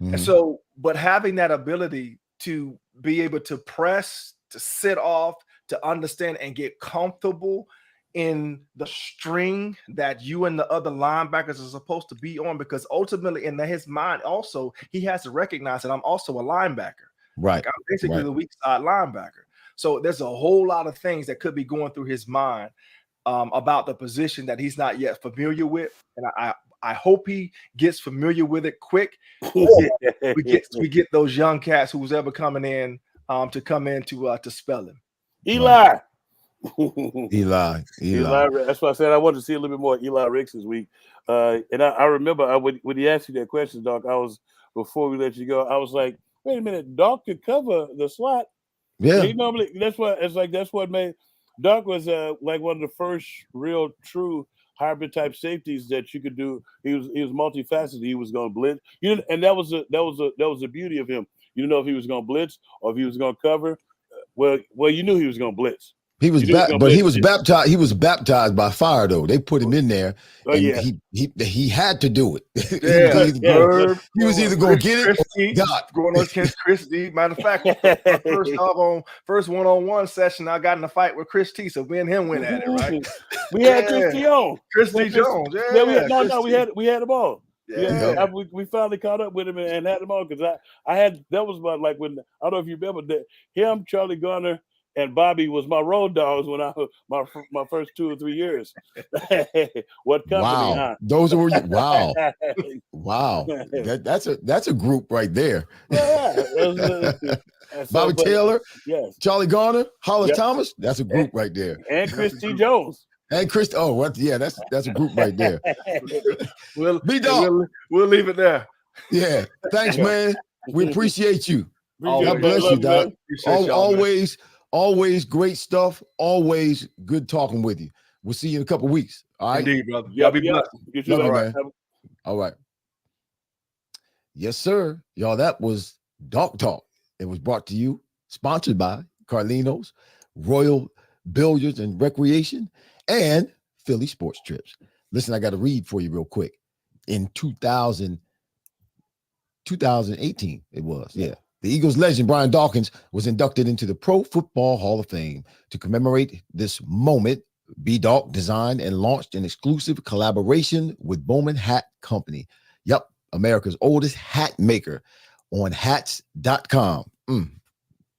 And so, but having that ability to be able to press, to sit off, to understand and get comfortable in the string that you and the other linebackers are supposed to be on, because ultimately in his mind also, he has to recognize that I'm also a linebacker. Right. Like I'm basically the weak side linebacker. So there's a whole lot of things that could be going through his mind about the position that he's not yet familiar with. And I hope he gets familiar with it quick. we get those young cats who's ever coming in to come in to spell him. Eli. Eli. That's why I said I wanted to see a little bit more Eli Ricks this week. And I remember when he asked you that question, Doc, before we let you go, I was like, wait a minute, Doc could cover the slot. Yeah. He normally that's what made Doc was like one of the first real true hybrid type safeties that you could do. He was multifaceted. He was going to blitz. And that was the beauty of him. You didn't know if he was going to blitz or if he was going to cover. Well, you knew he was going to blitz. He was baptized. He was baptized by fire, though. They put him in there, and he had to do it. He was either going to get it. Going against Chris D. Matter of fact, first one-on-one session, I got in a fight with Chris T. So me and him went at it, right? We had Chris T. on. Chris T. Jones. We had them all. Yeah. We finally caught up with him and had them all because that was like when I don't know if you remember that him, Charlie Garner, and Bobby was my road dogs when my first 2 or 3 years. What company? Wow, huh? Those were wow, wow. That's a group right there. Bobby Taylor, yes. Charlie Garner, Hollis Thomas. That's a group right there. And Chris T. Jones. And Chris. Oh, what? Yeah, that's a group right there. We'll leave it there. Yeah. Thanks, man. We appreciate you. God bless you, Doc. Always great stuff. Always good talking with you. We'll see you in a couple of weeks. All right. Indeed, brother. Y'all be blessed. All right, man. All right. Yes, sir. Y'all, that was Dawk Talk. It was brought to you, sponsored by Carlino's, Royal Billiards and Recreation, and Philly Sports Trips. Listen, I got to read for you real quick. In 2018, it was, yeah. The Eagles legend Brian Dawkins was inducted into the Pro Football Hall of Fame. To commemorate this moment, B-Dawk designed and launched an exclusive collaboration with Bowman Hat Company. Yep, America's oldest hat maker on hats.com.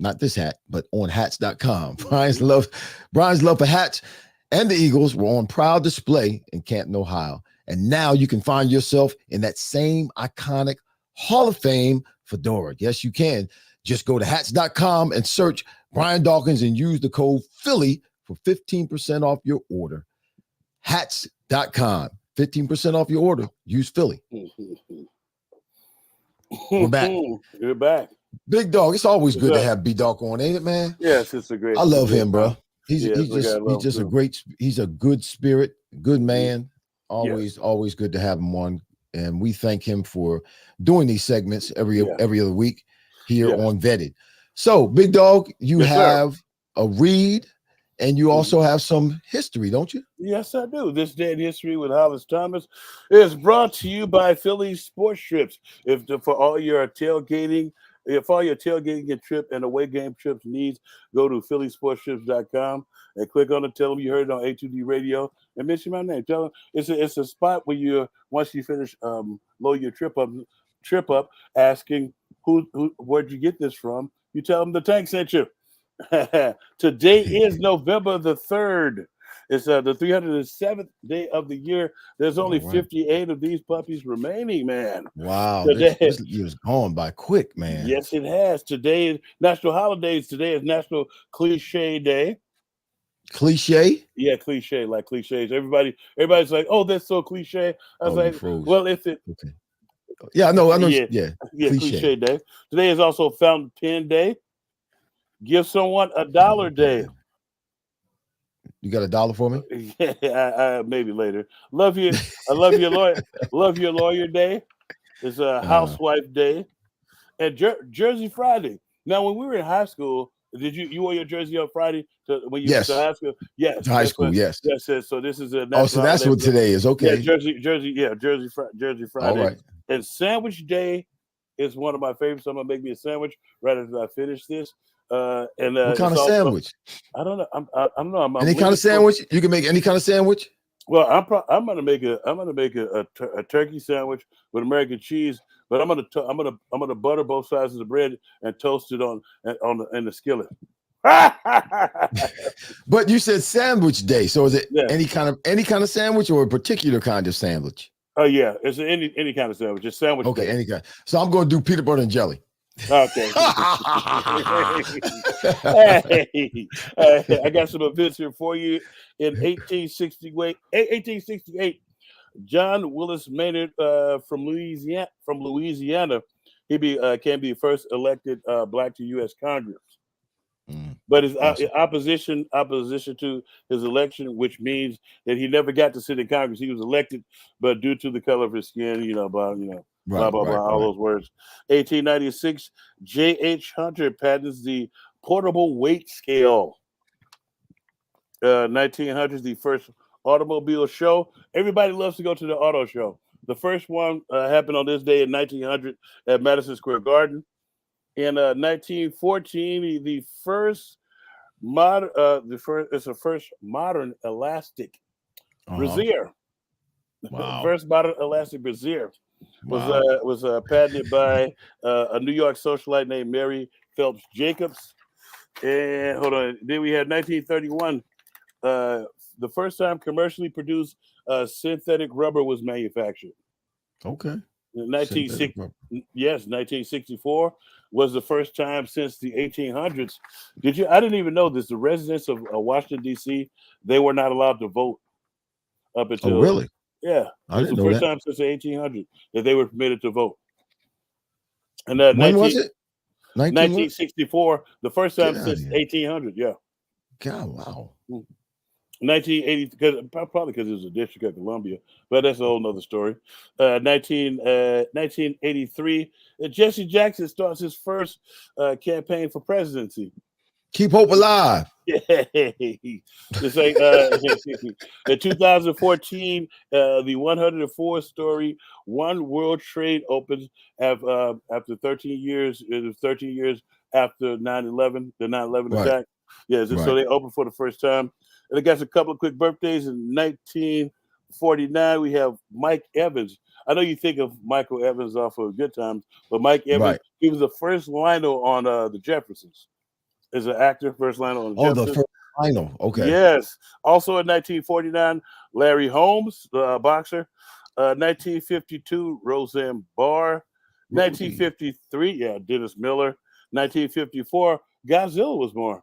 Not this hat, but on hats.com. Brian's love for hats and the Eagles were on proud display in Canton, Ohio. And now you can find yourself in that same iconic Hall of Fame fedora. Yes, you can. Just go to hats.com and search Brian Dawkins and use the code Philly for 15% off your order. Hats.com. 15% off your order. Use Philly. We're back. You're back. Big Dog. It's always good to have B-Dawk on, ain't it, man? Yes, it's a great. I love him, bro. He's just a great. He's a good spirit, good man. Always good to have him on. And we thank him for doing these segments every other week here on Vetted. So, Big Dog, you have a read, and you also have some history, don't you? Yes, I do. This Day in History with Hollis Thomas is brought to you by Philly Sports Trips. For all your tailgating and trip and away game trips needs, go to phillysportstrips.com and click on it. Tell them you heard it on A2D Radio and mention my name. Tell them it's a spot where once you finish load your trip up, asking where'd you get this from? You tell them the tank sent you. Today is November the 3rd. It's the 307th day of the year. There's only 58 of these puppies remaining, man. Wow. This year was gone by quick, man. Yes, it has. Today is national holidays. Today is National Cliche Day. Cliche? Yeah, cliche, like cliches. Everybody's like, oh, that's so cliche. I was like, well, if it okay. Yeah, I know. Yeah, cliche day. Today is also Fountain Pen Day. Give someone $1 day. You got $1 for me? Yeah, maybe later. Love you. I love your lawyer. Love your lawyer day. It's a housewife day, and Jersey Friday. Now, when we were in high school, did you wore your jersey on Friday when you went to high school? Yes, to high school. Yes. So this is a. So that's what today is. Okay. Yeah, Jersey Friday. All right. And Sandwich Day is one of my favorites. So I'm gonna make me a sandwich right after I finish this. What kind of sandwich? I don't know. I don't know. I'm any kind of sandwich? You can make any kind of sandwich. Well, I'm gonna make a turkey sandwich with American cheese, but I'm gonna butter both sides of the bread and toast it in the skillet. But you said sandwich day, so is it any kind of sandwich or a particular kind of sandwich? Oh yeah, it's any kind of sandwich. It's sandwich. Okay, day. any kind. So I'm going to do peanut butter and jelly. Okay. I got some events here for you. In 1868, John Willis Maynard from Louisiana, he can be first elected black to U.S. Congress. But his opposition to his election, which means that he never got to sit in Congress. He was elected, but due to the color of his skin, blah, all those words. 1896, J.H. Hunter patents the portable weight scale. 1900s, the first automobile show. Everybody loves to go to the auto show. The first one happened on this day in 1900 at Madison Square Garden. In 1914, the first modern elastic brassiere. Wow. First modern elastic brassiere was patented by a New York socialite named Mary Phelps Jacobs. And hold on, then we had 1931. The first time commercially produced synthetic rubber was manufactured. Okay. 1964 was the first time since the 1800s. I didn't even know this. The residents of Washington, D.C., they were not allowed to vote up until. Oh, really? Yeah. I didn't know the first that. time since the 1800s that they were permitted to vote. And when was it? 1964, the first time since 1800. Yeah. God, wow. 1980, probably because it was a District of Columbia, but that's a whole nother story. 1983, Jesse Jackson starts his first campaign for presidency. Keep hope alive. Yeah. It's like, in 2014, the 104-story One World Trade opens after 13 years. It was 13 years after 9/11, the 9/11 attack. Yeah, so they opened for the first time. And I got a couple of quick birthdays. In 1949, we have Mike Evans. I know you think of Michael Evans off of Good Times, but Mike Evans, he was the first Lionel on the Jeffersons. As an actor, first Lionel on the Jeffersons. The first Lionel. Okay. Yes. Also in 1949, Larry Holmes, the boxer. 1952, Roseanne Barr. 1953, Dennis Miller. 1954, Godzilla was born.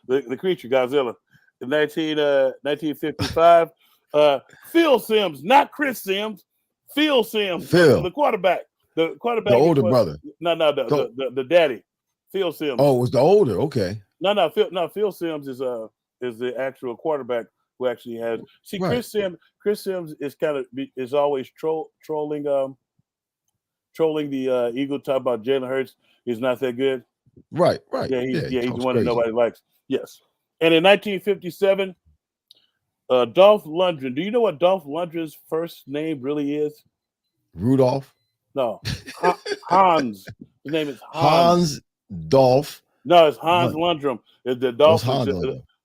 the creature Godzilla. In 1955, Phil Simms, not Chris Simms, Phil Simms, the quarterback, the older brother. No, the daddy, Phil Simms. Oh, it was the older. Okay. Phil Simms is the actual quarterback who actually has. See, Chris Simms is always trolling the Eagle, talk about Jalen Hurts. He's not that good. Right. Yeah, he's one that nobody likes. Yes. And in 1957, Dolph Lundgren. Do you know what Dolph Lundgren's first name really is? Rudolph? No. Hans. His name is Hans Dolph. No, it's Hans Lundgren. The Dolph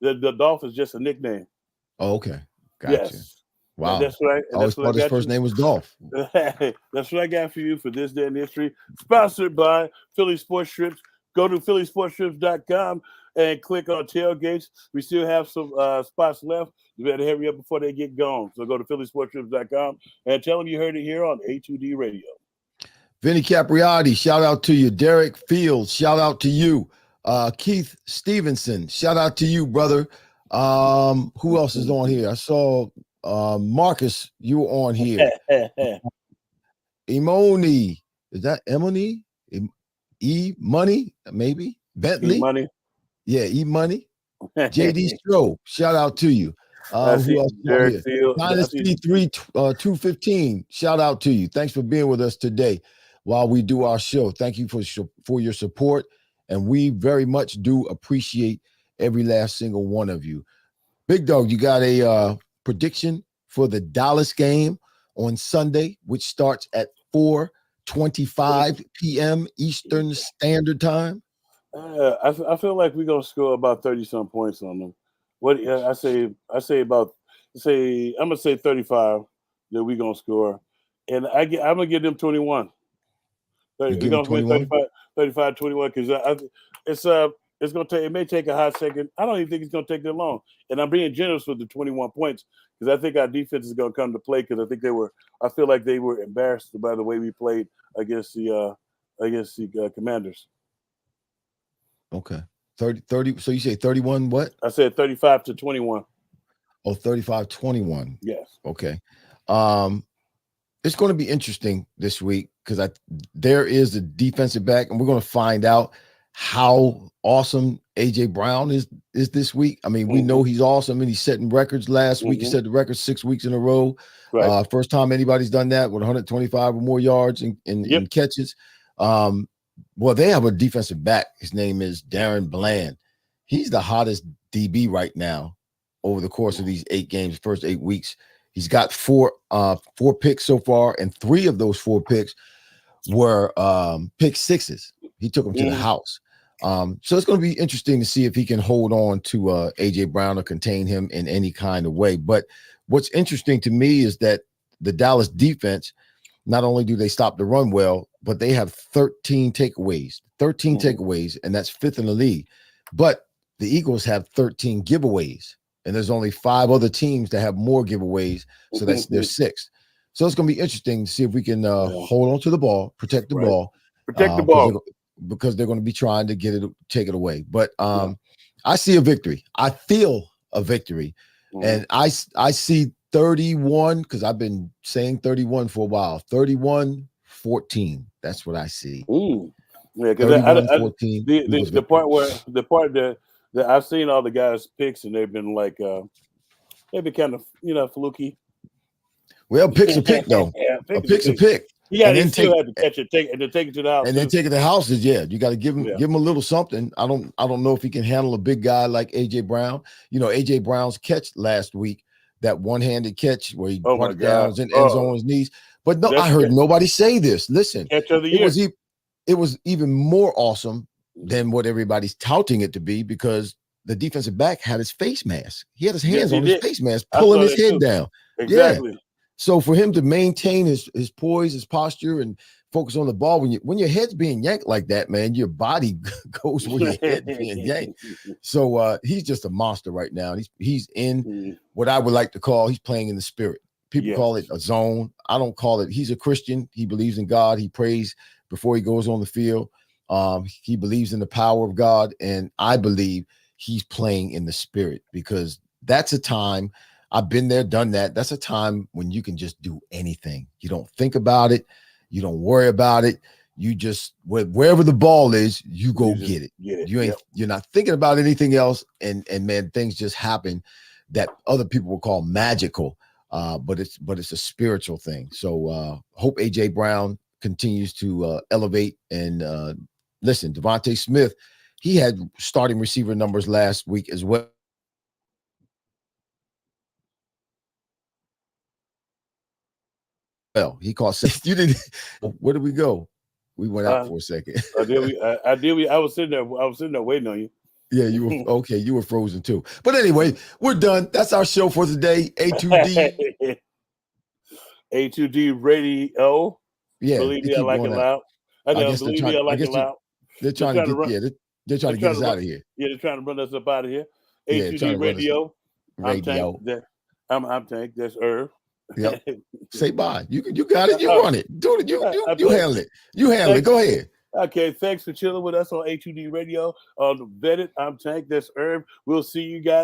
the Dolph is just a nickname. Oh, okay. Gotcha. Yes. Wow. That's right. I always thought his first name was Dolph. That's what I got for you for this day in history. Sponsored by Philly Sports Strips. Go to phillysportstrips.com and click on tailgates. We still have some spots left. You better hurry up before they get gone. So go to phillysportstrips.com and tell them you heard it here on A2D Radio. Vinny Capriati, shout out to you. Derek Fields, shout out to you. Keith Stevenson, shout out to you, brother. Who else is on here? I saw Marcus, you were on here. Emoni, is that Emoni? E-Money, maybe? Bentley? E-Money. Yeah, E-Money. JD Stroh, shout out to you. Who else? Dynasty 215, shout out to you. Thanks for being with us today while we do our show. Thank you for your support, and we very much do appreciate every last single one of you. Big Dog, you got a prediction for the Dallas game on Sunday, which starts at 4:25 p.m. Eastern Standard Time? I feel like we're gonna score about 30-some points on them. What I say I'm gonna say 35 that we're gonna score, and I'm gonna give them 21. You We're give him gonna win 21? 35-21 because it's gonna take. It may take a hot second. I don't even think it's gonna take that long. And I'm being generous with the 21 points because I think our defense is gonna come to play because I feel like they were embarrassed by the way we played against the Commanders. Okay. 30. So you say 31 what? I said 35-21. Oh, 35-21. Yes. Okay. It's going to be interesting this week because there is a defensive back, and we're going to find out how awesome AJ Brown is this week. I mean, we know he's awesome, and he's setting records. Last week, he set the record 6 weeks in a row. Right. First time anybody's done that with 125 or more yards in catches. Well, they have a defensive back. His name is Darren Bland. He's the hottest DB right now over the course of these 8 games, first 8 weeks. He's got four picks so far, and 3 of those 4 picks were pick sixes. He took them to the house. So it's going to be interesting to see if he can hold on to AJ Brown or contain him in any kind of way. But what's interesting to me is that the Dallas defense, not only do they stop the run well, but they have 13 takeaways, and that's 5th in the league. But the Eagles have 13 giveaways. And there's only 5 other teams that have more giveaways, so that's their 6th. So it's going to be interesting to see if we can hold on to the ball, protect the ball, because they're going to be trying to take it away. But I see a victory. I feel a victory, and I see 31 because I've been saying 31 for a while. 31-14. That's what I see. Ooh, yeah, because the part that I've seen all the guys picks and they've been like kind of fluky. Well, pick's a pick though. A pick's a pick. Yeah, you still have to catch it, take it to the house, and then take it to the house. You got to give him a little something. I don't know if he can handle a big guy like AJ Brown. You know, AJ Brown's catch last week, that one-handed catch where he brought it down in end zone on his knees. But no, I heard nobody say this. Listen, catch of the year. It was even more awesome than what everybody's touting it to be because the defensive back had his face mask. He had his hands on his face mask, pulling his head down. Exactly. Yeah. So for him to maintain his poise, his posture, and focus on the ball, when your head's being yanked like that, man, your body goes with your head being yanked. So he's just a monster right now. He's in what I would like to call, he's playing in the spirit. People call it a zone. I don't call it. He's a Christian. He believes in God. He prays before he goes on the field. He believes in the power of God, and I believe he's playing in the spirit because that's a time. I've been there, done that. That's a time when you can just do anything. You don't think about it. You don't worry about it. You just wherever the ball is, you go get it. You're not thinking about anything else, and man, things just happen that other people will call magical. But it's a spiritual thing. So hope AJ Brown continues to elevate and listen. Devontae Smith, he had starting receiver numbers last week as well. Well, he caught 6. You didn't. Where did we go? We went out for a second. I was sitting there waiting on you. Yeah, you were okay. You were frozen too. But anyway, we're done. That's our show for today. A2D. A2D Radio. Yeah. Believe me, I like it loud. I know. Believe me, I like it loud. They're trying to get us out of here. Yeah, they're trying to run us up out of here. A2D Radio. I'm Tank. That's Irv. Yep. Say bye. You got it. You run it. Do it. You handle it. You handle it. Go ahead. Okay. Thanks for chilling with us on A2D Radio. Vetted. I'm Tank. That's Irv. We'll see you guys.